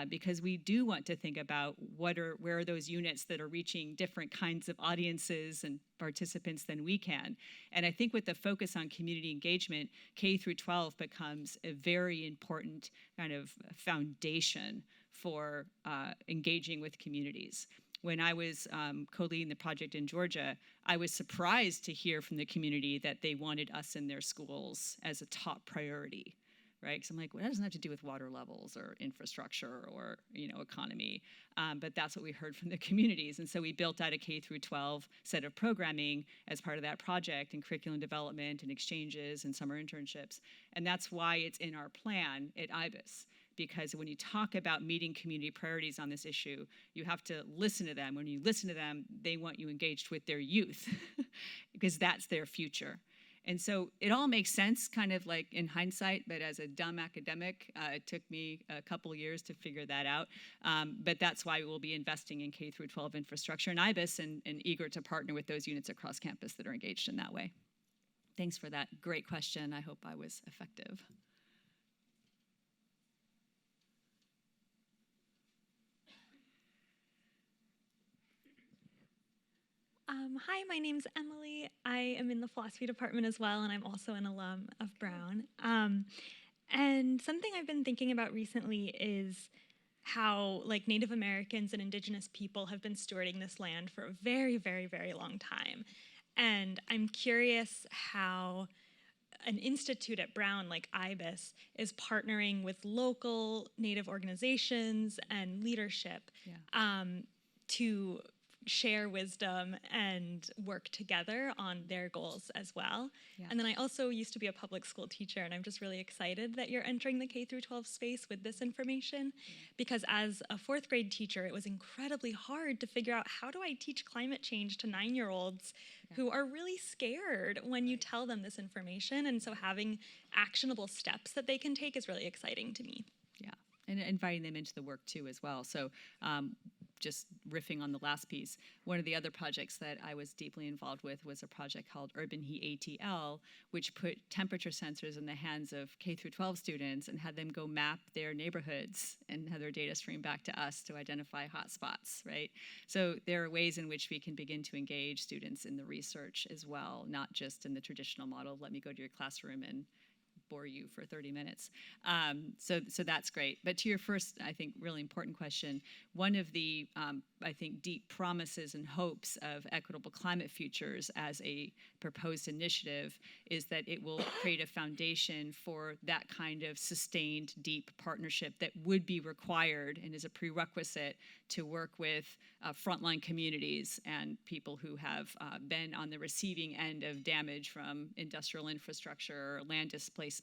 because we do want to think about where are those units that are reaching different kinds of audiences and participants than we can. And I think with the focus on community engagement, K through 12 becomes a very important kind of foundation for engaging with communities. When I was co-leading the project in Georgia, I was surprised to hear from the community that they wanted us in their schools as a top priority, right? Because I'm like, well, that doesn't have to do with water levels or infrastructure or economy, but that's what we heard from the communities. And so we built out a K through 12 set of programming as part of that project, and curriculum development and exchanges and summer internships. And that's why it's in our plan at IBIS. Because when you talk about meeting community priorities on this issue, you have to listen to them. When you listen to them, they want you engaged with their youth because that's their future. And so it all makes sense kind of like in hindsight, but as a dumb academic, it took me a couple years to figure that out. But that's why we'll be investing in K through 12 infrastructure in IBIS and eager to partner with those units across campus that are engaged in that way. Thanks for that great question. I hope I was effective. Hi, my name's Emily. I am in the philosophy department as well, and I'm also an alum of Brown. And something I've been thinking about recently is how Native Americans and Indigenous people have been stewarding this land for a very, very, very long time. And I'm curious how an institute at Brown like IBIS is partnering with local Native organizations and leadership to share wisdom and work together on their goals as well. Yeah. And then I also used to be a public school teacher, and I'm just really excited that you're entering the K through 12 space with this information, because as a 4th grade teacher, it was incredibly hard to figure out, how do I teach climate change to 9-year-olds who are really scared when you tell them this information? And so having actionable steps that they can take is really exciting to me. Yeah, and inviting them into the work too as well. So just riffing on the last piece, one of the other projects that I was deeply involved with was a project called Urban Heat ATL, which put temperature sensors in the hands of K through 12 students and had them go map their neighborhoods and have their data stream back to us to identify hotspots, right? So there are ways in which we can begin to engage students in the research as well, not just in the traditional model, let me go to your classroom and bore you for 30 minutes. So that's great. But to your first, I think, really important question, one of the, I think, deep promises and hopes of Equitable Climate Futures as a proposed initiative is that it will create a foundation for that kind of sustained, deep partnership that would be required and is a prerequisite to work with frontline communities and people who have been on the receiving end of damage from industrial infrastructure, land displacement,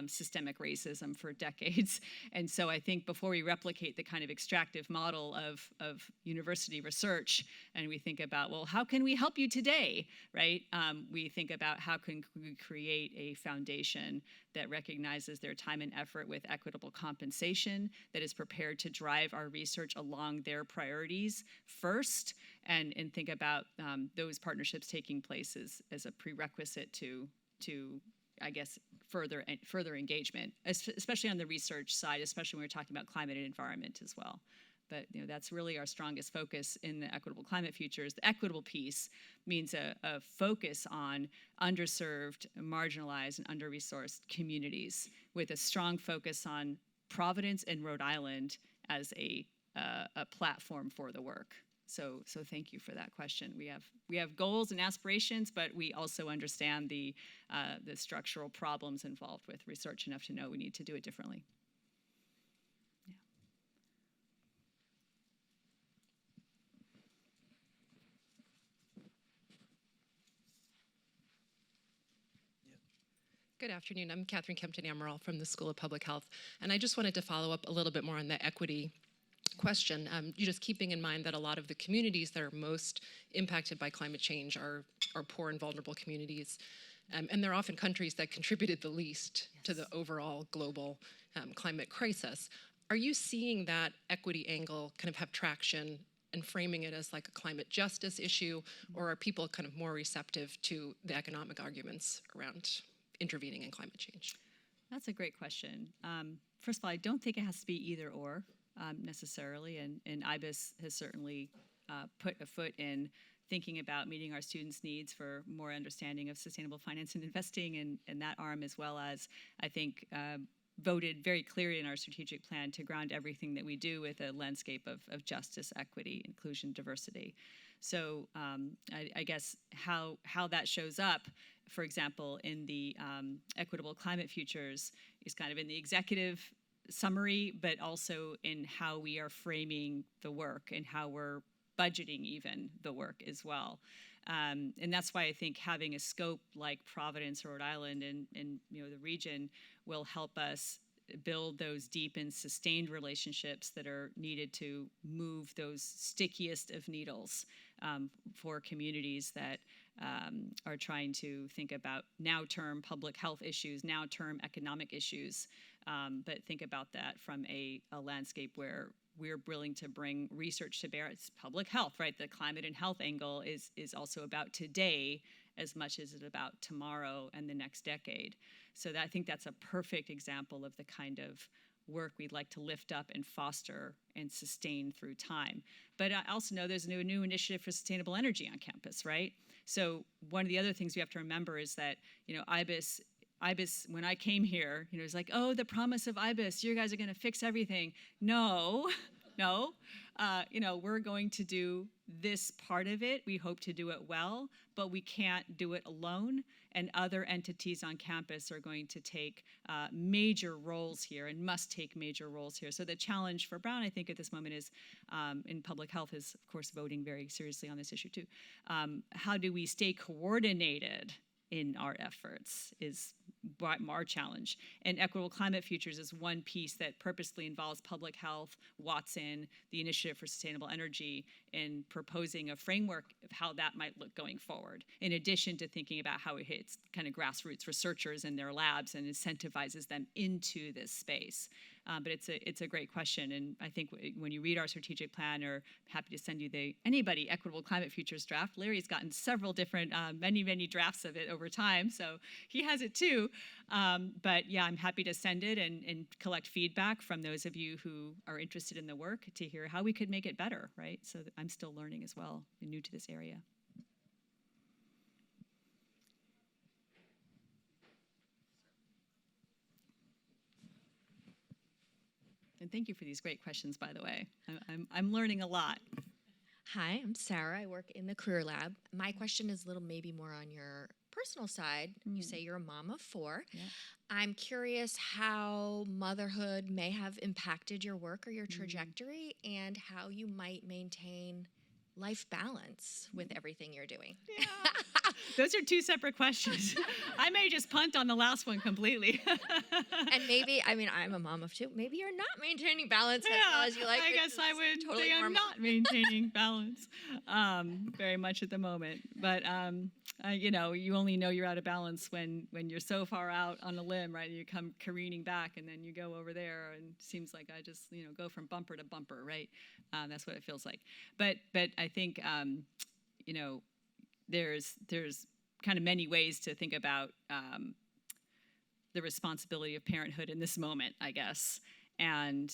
systemic racism for decades. And so I think before we replicate the kind of extractive model of university research, and we think about, well, how can we help you today, right? We think about how can we create a foundation that recognizes their time and effort with equitable compensation, that is prepared to drive our research along their priorities first, and think about those partnerships taking place as a prerequisite to I guess, further engagement, especially on the research side, especially when we're talking about climate and environment as well. But that's really our strongest focus in the Equitable Climate Futures. The equitable piece means a focus on underserved, marginalized, and under-resourced communities with a strong focus on Providence and Rhode Island as a platform for the work. So thank you for that question. We have goals and aspirations, but we also understand the structural problems involved with research enough to know we need to do it differently. Good afternoon. I'm Catherine Kempton-Amaral from the School of Public Health, and I just wanted to follow up a little bit more on the equity question. You're just keeping in mind that a lot of the communities that are most impacted by climate change are poor and vulnerable communities, and they're often countries that contributed the least to the overall global climate crisis. Are you seeing that equity angle kind of have traction and framing it as like a climate justice issue, or are people kind of more receptive to the economic arguments around intervening in climate change? That's a great question. First of all, I don't think it has to be either or necessarily, and IBIS has certainly put a foot in thinking about meeting our students' needs for more understanding of sustainable finance and investing and that arm, as well as, I think, voted very clearly in our strategic plan to ground everything that we do with a landscape of justice, equity, inclusion, diversity. So I guess how that shows up, for example, in the equitable climate futures is kind of in the executive summary, but also in how we are framing the work and how we're budgeting even the work as well. And that's why I think having a scope like Providence or Rhode Island and the region will help us build those deep and sustained relationships that are needed to move those stickiest of needles for communities that are trying to think about now-term public health issues, now-term economic issues, but think about that from a landscape where we're willing to bring research to bear. It's public health, right? The climate and health angle is also about today as much as it's about tomorrow and the next decade. So I think that's a perfect example of the kind of work we'd like to lift up and foster and sustain through time. But I also know there's a new initiative for sustainable energy on campus, right? So one of the other things we have to remember is that, IBIS, when I came here, it was like, oh, the promise of IBIS, you guys are going to fix everything. No, no. We're going to do this part of it. We hope to do it well, but we can't do it alone. And other entities on campus are going to take major roles here and must take major roles here. So the challenge for Brown, I think, at this moment is, in public health, is, of course, voting very seriously on this issue, too. How do we stay coordinated in our efforts is our challenge. And equitable climate futures is one piece that purposely involves public health, Watson, the Initiative for Sustainable Energy, in proposing a framework of how that might look going forward, in addition to thinking about how it hits kind of grassroots researchers in their labs and incentivizes them into this space. But it's a great question, and I think when you read our strategic plan, or happy to send you anybody Equitable Climate Futures draft. Larry's gotten several different, many drafts of it over time, so he has it too. But yeah, I'm happy to send it and collect feedback from those of you who are interested in the work to hear how we could make it better, right? So I'm still learning as well and new to this area. And thank you for these great questions, by the way. I'm learning a lot. Hi, I'm Sarah. I work in the Career Lab. My question is a little maybe more on your personal side. You say you're a mom of 4. Yeah. I'm curious how motherhood may have impacted your work or your trajectory, and how you might maintain life balance with everything you're doing. Yeah. Those are 2 separate questions. I may just punt on the last one completely. And maybe, I'm a mom of 2. Maybe you're not maintaining balance as well as you like. I guess I would totally say I'm normal. not maintaining balance very much at the moment. But, you only know you're out of balance when you're so far out on a limb, right? And you come careening back, and then you go over there, and it seems like I just, go from bumper to bumper, right? That's what it feels like. But I think, there's kind of many ways to think about the responsibility of parenthood in this moment, I guess. And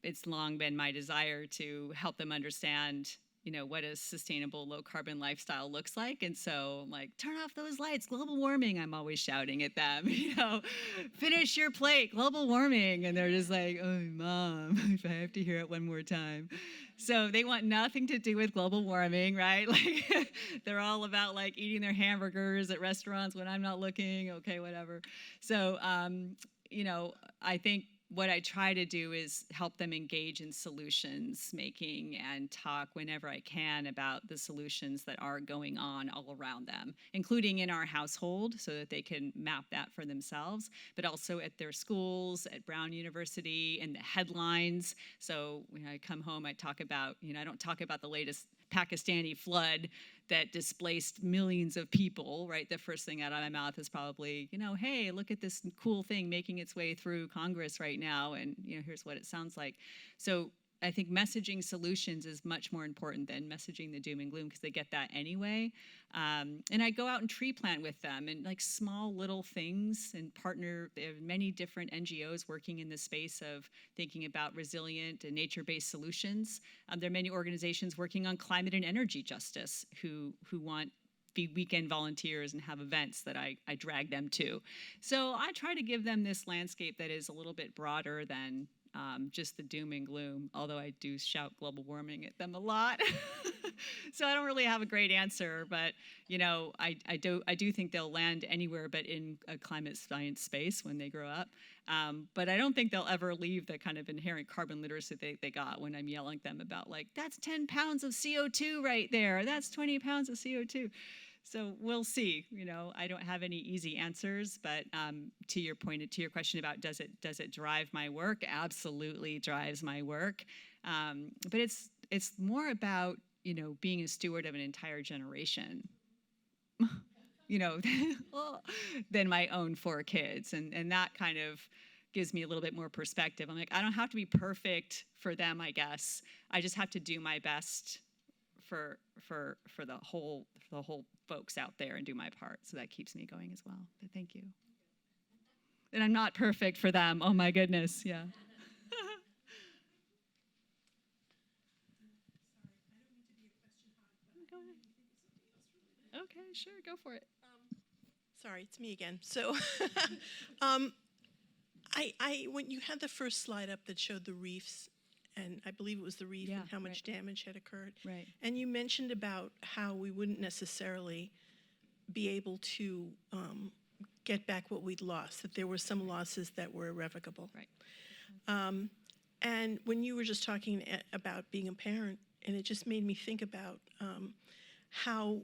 it's long been my desire to help them understand, what a sustainable low carbon lifestyle looks like. And so I'm like, turn off those lights, global warming. I'm always shouting at them, finish your plate, global warming. And they're just like, oh, Mom, if I have to hear it one more time. So they want nothing to do with global warming, right? Like they're all about like eating their hamburgers at restaurants when I'm not looking. Okay, whatever. So, I think what I try to do is help them engage in solutions making and talk whenever I can about the solutions that are going on all around them, including in our household, so that they can map that for themselves, but also at their schools, at Brown University, and the headlines. So when I come home, I talk about, I don't talk about the latest Pakistani flood that displaced millions of people, right? The first thing out of my mouth is probably, hey, look at this cool thing making its way through Congress right now, and here's what it sounds like. So I think messaging solutions is much more important than messaging the doom and gloom, because they get that anyway. And I go out and tree plant with them, and like small little things, and partner. There are many different NGOs working in the space of thinking about resilient and nature-based solutions. There are many organizations working on climate and energy justice who want be weekend volunteers and have events that I drag them to. So I try to give them this landscape that is a little bit broader than just the doom and gloom, although I do shout global warming at them a lot. So I don't really have a great answer, but I do think they'll land anywhere but in a climate science space when they grow up. But I don't think they'll ever leave the kind of inherent carbon literacy they got when I'm yelling at them about, like, that's 10 pounds of CO2 right there. That's 20 pounds of CO2. So we'll see. I don't have any easy answers, but to your question about does it drive my work? Absolutely drives my work. But it's more about being a steward of an entire generation, than my own 4 kids, and that kind of gives me a little bit more perspective. I'm like, I don't have to be perfect for them, I guess. I just have to do my best for the whole folks out there and do my part. So that keeps me going as well. But thank you. And I'm not perfect for them. Oh my goodness, yeah. Okay, sure, go for it. Sorry, it's me again. So, when you had the first slide up that showed the reefs, and I believe it was the reef, and how much damage had occurred. Right. And you mentioned about how we wouldn't necessarily be able to get back what we'd lost, that there were some losses that were irrevocable. Right. And when you were just talking about being a parent, and it just made me think about how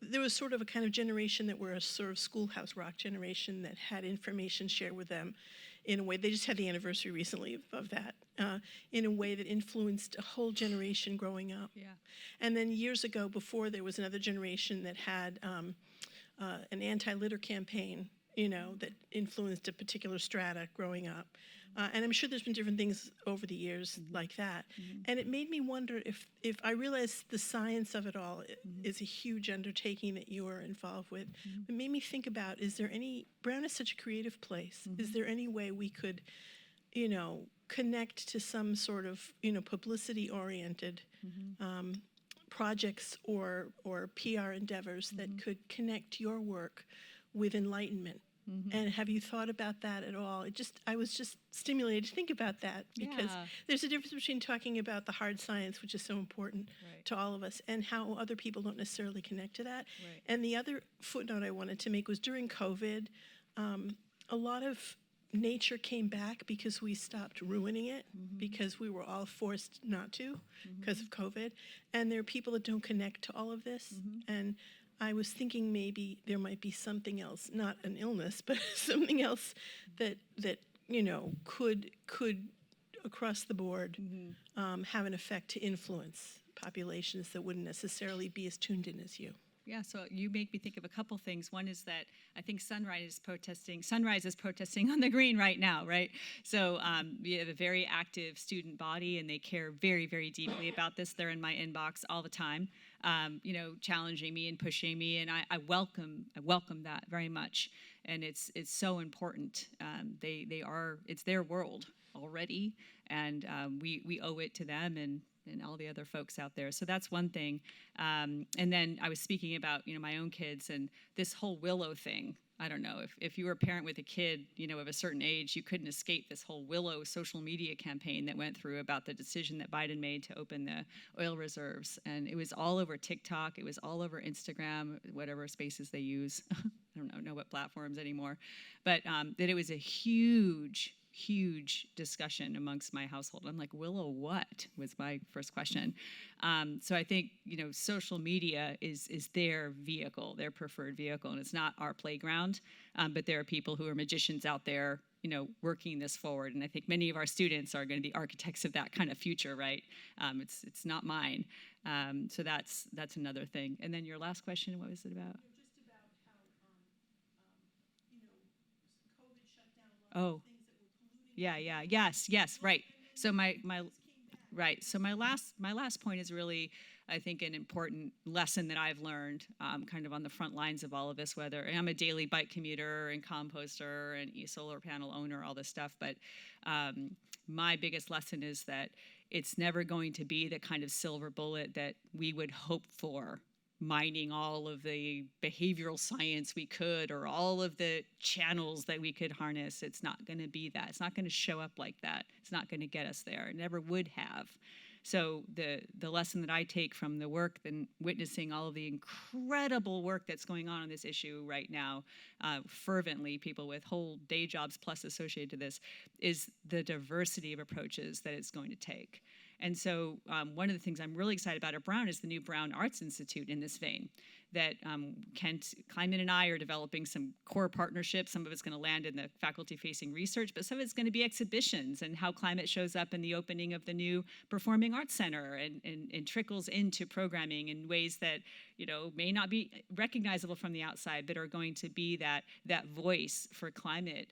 there was sort of a kind of generation that were a sort of schoolhouse rock generation that had information shared with them in a way. They just had the anniversary recently of that, in a way that influenced a whole generation growing up. Yeah. And then years ago, before, there was another generation that had an anti-litter campaign, that influenced a particular strata growing up. And I'm sure there's been different things over the years like that. And it made me wonder if I realized the science of it all is a huge undertaking that you are involved with. It made me think about, Brown is such a creative place. Is there any way we could, connect to some sort of, publicity-oriented projects or PR endeavors that could connect your work with enlightenment? And have you thought about that at all? I was just stimulated to think about that, because there's a difference between talking about the hard science, which is so important to all of us, and how other people don't necessarily connect to that. Right. And the other footnote I wanted to make was during COVID, a lot of nature came back because we stopped ruining it, because we were all forced not to because of COVID. And there are people that don't connect to all of this. And I was thinking maybe there might be something else, not an illness, but something else that could across the board have an effect to influence populations that wouldn't necessarily be as tuned in as you. Yeah, so you make me think of a couple things. One is that I think Sunrise is protesting on the green right now, right? So we have a very active student body, and they care very, very deeply about this. They're in my inbox all the time, challenging me and pushing me, and I welcome that very much. And it's so important. It's their world already, and we owe it to them and all the other folks out there. So that's one thing. And then I was speaking about, my own kids and this whole Willow thing. I don't know, if you were a parent with a kid, of a certain age, you couldn't escape this whole Willow social media campaign that went through about the decision that Biden made to open the oil reserves. And it was all over TikTok. It was all over Instagram, whatever spaces they use. I don't know what platforms anymore. But that it was a huge discussion amongst my household. I'm like, Willow what? Was my first question. So I think, social media is their vehicle, their preferred vehicle, and it's not our playground. But there are people who are magicians out there, working this forward. And I think many of our students are going to be architects of that kind of future, right? It's not mine. So that's another thing. And then your last question, what was it about? Just about how, COVID shut down a lot of things that were polluting. Yeah, yes, right. So my Right. So my last point is really, I think, an important lesson that I've learned, kind of on the front lines of all of this. Whether and I'm a daily bike commuter and composter and solar panel owner, all this stuff, but my biggest lesson is that it's never going to be the kind of silver bullet that we would hope for, mining all of the behavioral science we could or all of the channels that we could harness. It's not going to be that. It's not going to show up like that. It's not going to get us there. It never would have. So the lesson that I take from the work and witnessing all of the incredible work that's going on this issue right now, fervently, people with whole day jobs plus associated to this, is the diversity of approaches that it's going to take. And so one of the things I'm really excited about at Brown is the new Brown Arts Institute in this vein, that Kent Kleinman and I are developing some core partnerships. Some of it's going to land in the faculty-facing research, but some of it's going to be exhibitions and how climate shows up in the opening of the new Performing Arts Center and trickles into programming in ways that, you know, may not be recognizable from the outside, but are going to be that voice for climate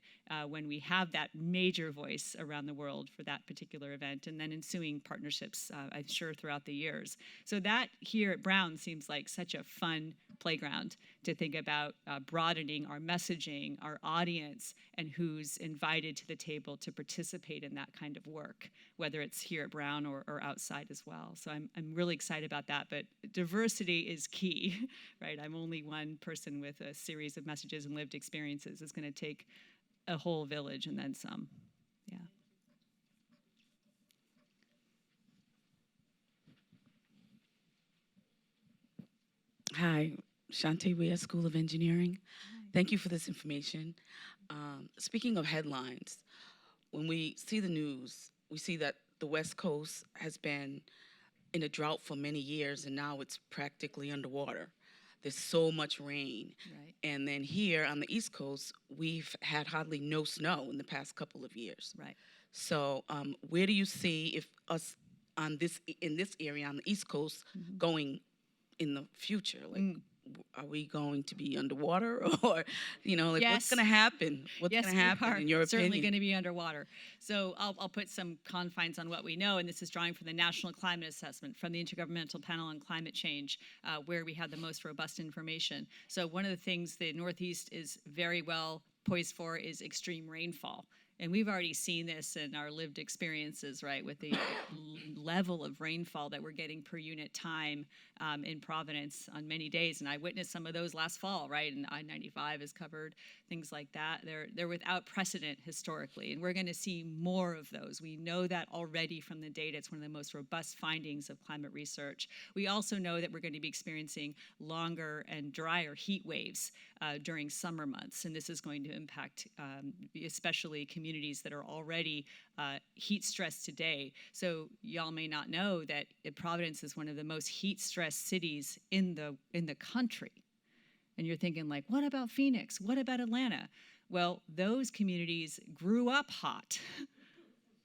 when we have that major voice around the world for that particular event, and then ensuing partnerships, I'm sure, throughout the years. So that here at Brown seems like such a fun playground to think about broadening our messaging, our audience, and who's invited to the table to participate in that kind of work, whether it's here at Brown or outside as well. So I'm really excited about that, but diversity is key, right? I'm only one person with a series of messages and lived experiences. It's going to take a whole village and then some. Yeah. Hi, Shantae Wea, School of Engineering. Thank you for this information. Speaking of headlines, when we see the news, we see that the West Coast has been in a drought for many years, and now it's practically underwater. There's so much rain. Right. And then here on the East Coast, we've had hardly no snow in the past couple of years. Right. So where do you see if us in this area on the East Coast going in the future? Like, are we going to be underwater, or, you know, like, what's going to happen? What's Yes, going to happen, we are in your certainly opinion? going to be underwater. So I'll put some confines on what we know, and this is drawing from the National Climate Assessment from the Intergovernmental Panel on Climate Change, where we have the most robust information. So one of the things the Northeast is very well poised for is extreme rainfall. And we've already seen this in our lived experiences, right, with the level of rainfall that we're getting per unit time in Providence on many days. And I witnessed some of those last fall, right? And I-95 is covered, things like that. They're without precedent historically, and we're going to see more of those. We know that already from the data. It's one of the most robust findings of climate research. We also know that we're going to be experiencing longer and drier heat waves during summer months, and this is going to impact especially communities that are already heat stressed today. So y'all may not know that Providence is one of the most heat stressed cities in the country. And you're thinking, like, what about Phoenix? What about Atlanta? Well, those communities grew up hot,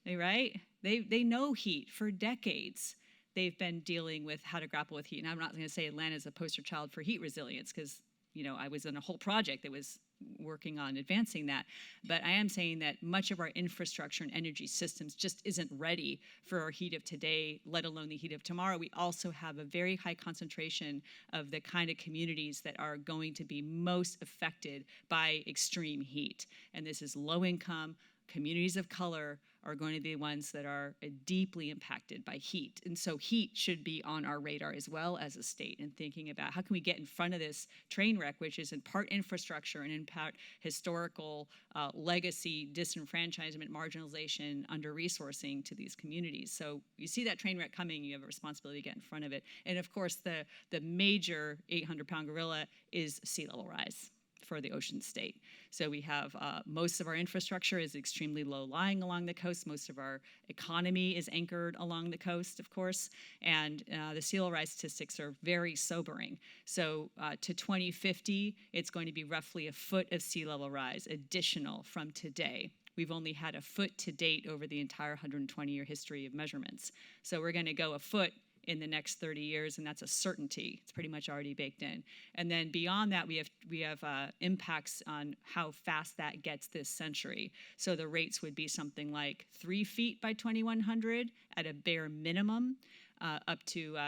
right? They know heat for decades. They've been dealing with how to grapple with heat. And I'm not going to say Atlanta is a poster child for heat resilience, because, you know, I was in a whole project that was working on advancing that. But I am saying that much of our infrastructure and energy systems just isn't ready for our heat of today, let alone the heat of tomorrow. We also have a very high concentration of the kind of communities that are going to be most affected by extreme heat. And this is low income, communities of color are going to be the ones that are deeply impacted by heat. And so heat should be on our radar as well as a state, and thinking about how can we get in front of this train wreck, which is in part infrastructure and in part historical legacy, disenfranchisement, marginalization, under-resourcing to these communities. So you see that train wreck coming, you have a responsibility to get in front of it. And of course, the major 800-pound gorilla is sea level rise for the ocean state. So we have most of our infrastructure is extremely low lying along the coast. Most of our economy is anchored along the coast, of course, and the sea level rise statistics are very sobering. So to 2050, it's going to be roughly a foot of sea level rise additional from today. We've only had a foot to date over the entire 120-year history of measurements. So we're going to go a foot in the next 30 years, and that's a certainty. It's pretty much already baked in. And then beyond that, we have impacts on how fast that gets this century. So the rates would be something like 3 feet by 2100 at a bare minimum, up to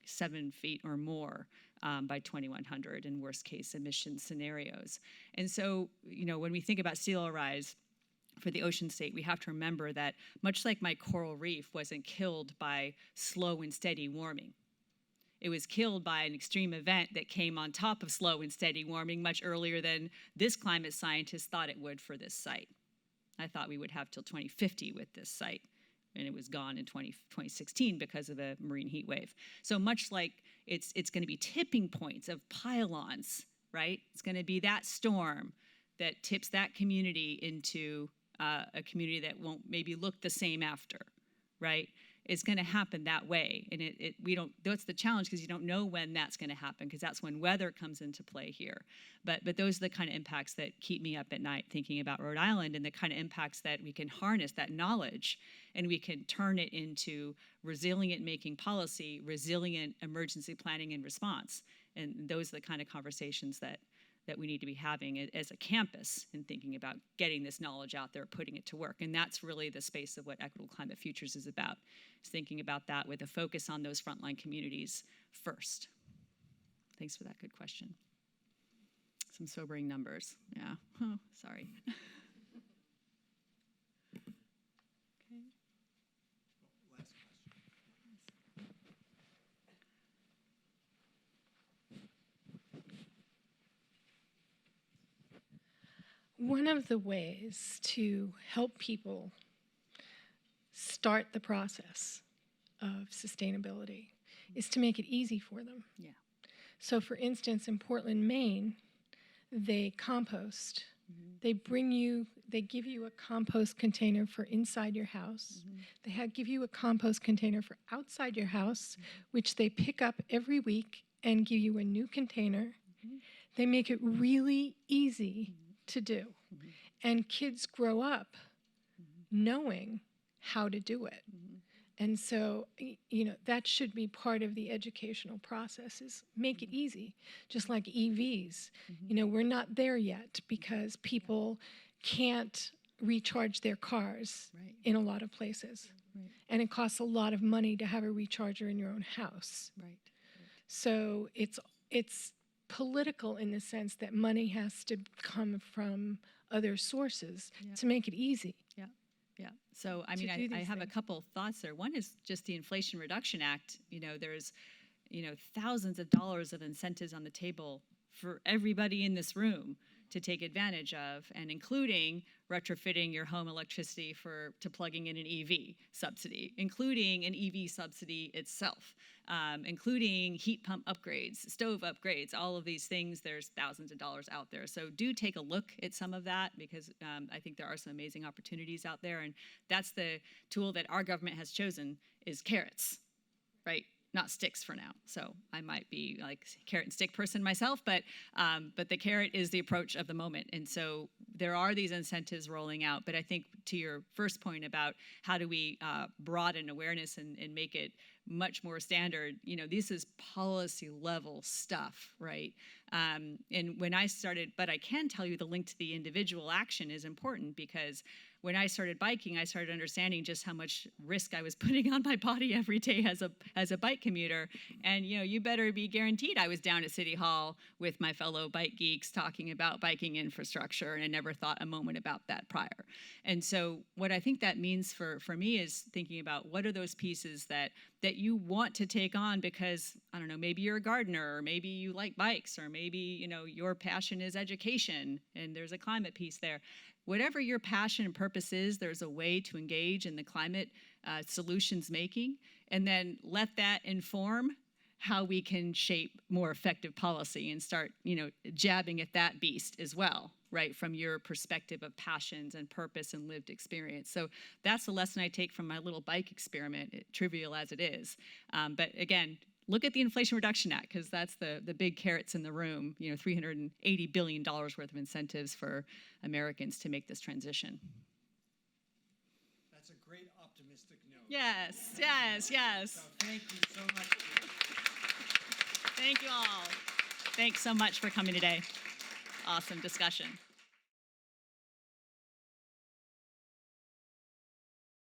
7 feet or more by 2100 in worst case emission scenarios. And so, when we think about sea level rise for the ocean state, we have to remember that much like my coral reef wasn't killed by slow and steady warming, it was killed by an extreme event that came on top of slow and steady warming much earlier than this climate scientist thought it would for this site. I thought we would have till 2050 with this site, and it was gone in 2016 because of a marine heat wave. So much like it's going to be tipping points of pylons, right? It's going to be that storm that tips that community into a community that won't maybe look the same after, right? It's going to happen that way, and we don't. That's the challenge, because you don't know when that's going to happen, because that's when weather comes into play here. But those are the kind of impacts that keep me up at night thinking about Rhode Island, and the kind of impacts that we can harness that knowledge, and we can turn it into resilient making policy, resilient emergency planning and response. And those are the kind of conversations that we need to be having as a campus in thinking about getting this knowledge out there, putting it to work. And that's really the space of what Equitable Climate Futures is about, is thinking about that with a focus on those frontline communities first. Thanks for that good question. Some sobering numbers, yeah. Oh, sorry. Okay. One of the ways to help people start the process of sustainability is to make it easy for them. Yeah. So for instance, in Portland, Maine, they compost. They give you a compost container for inside your house. They give you a compost container for outside your house, which they pick up every week and give you a new container. They make it really easy to do. And kids grow up knowing how to do it. And so, that should be part of the educational process, is make it easy. Just like EVs. We're not there yet because people can't recharge their cars in a lot of places. And it costs a lot of money to have a recharger in your own house. So it's political in the sense that money has to come from other sources to make it easy. Yeah. So, I mean, I have a couple thoughts there. One is just the Inflation Reduction Act. There's, thousands of dollars of incentives on the table for everybody in this room to take advantage of, and including retrofitting your home electricity to plugging in an EV subsidy, including an EV subsidy itself, including heat pump upgrades, stove upgrades, all of these things. There's thousands of dollars out there. So do take a look at some of that, because I think there are some amazing opportunities out there. And that's the tool that our government has chosen, is carrots, right? Not sticks for now. So I might be like carrot and stick person myself, but the carrot is the approach of the moment. And so there are these incentives rolling out. But I think to your first point about how do we broaden awareness and make it much more standard, this is policy level stuff, right? And when I started, but I can tell you the link to the individual action is important, because when I started biking, I started understanding just how much risk I was putting on my body every day as a bike commuter. And you better be guaranteed I was down at City Hall with my fellow bike geeks talking about biking infrastructure, and I never thought a moment about that prior. And so what I think that means for me is thinking about what are those pieces that you want to take on, because, I don't know, maybe you're a gardener, or maybe you like bikes, or maybe, your passion is education and there's a climate piece there. Whatever your passion and purpose is, there's a way to engage in the climate solutions making, and then let that inform how we can shape more effective policy and start, jabbing at that beast as well, right, from your perspective of passions and purpose and lived experience. So that's the lesson I take from my little bike experiment, trivial as it is. But again, look at the Inflation Reduction Act, because that's the big carrots in the room, $380 billion worth of incentives for Americans to make this transition. That's a great optimistic note. Yes, yes, yes. So thank you so much. Thank you all. Thanks so much for coming today. Awesome discussion.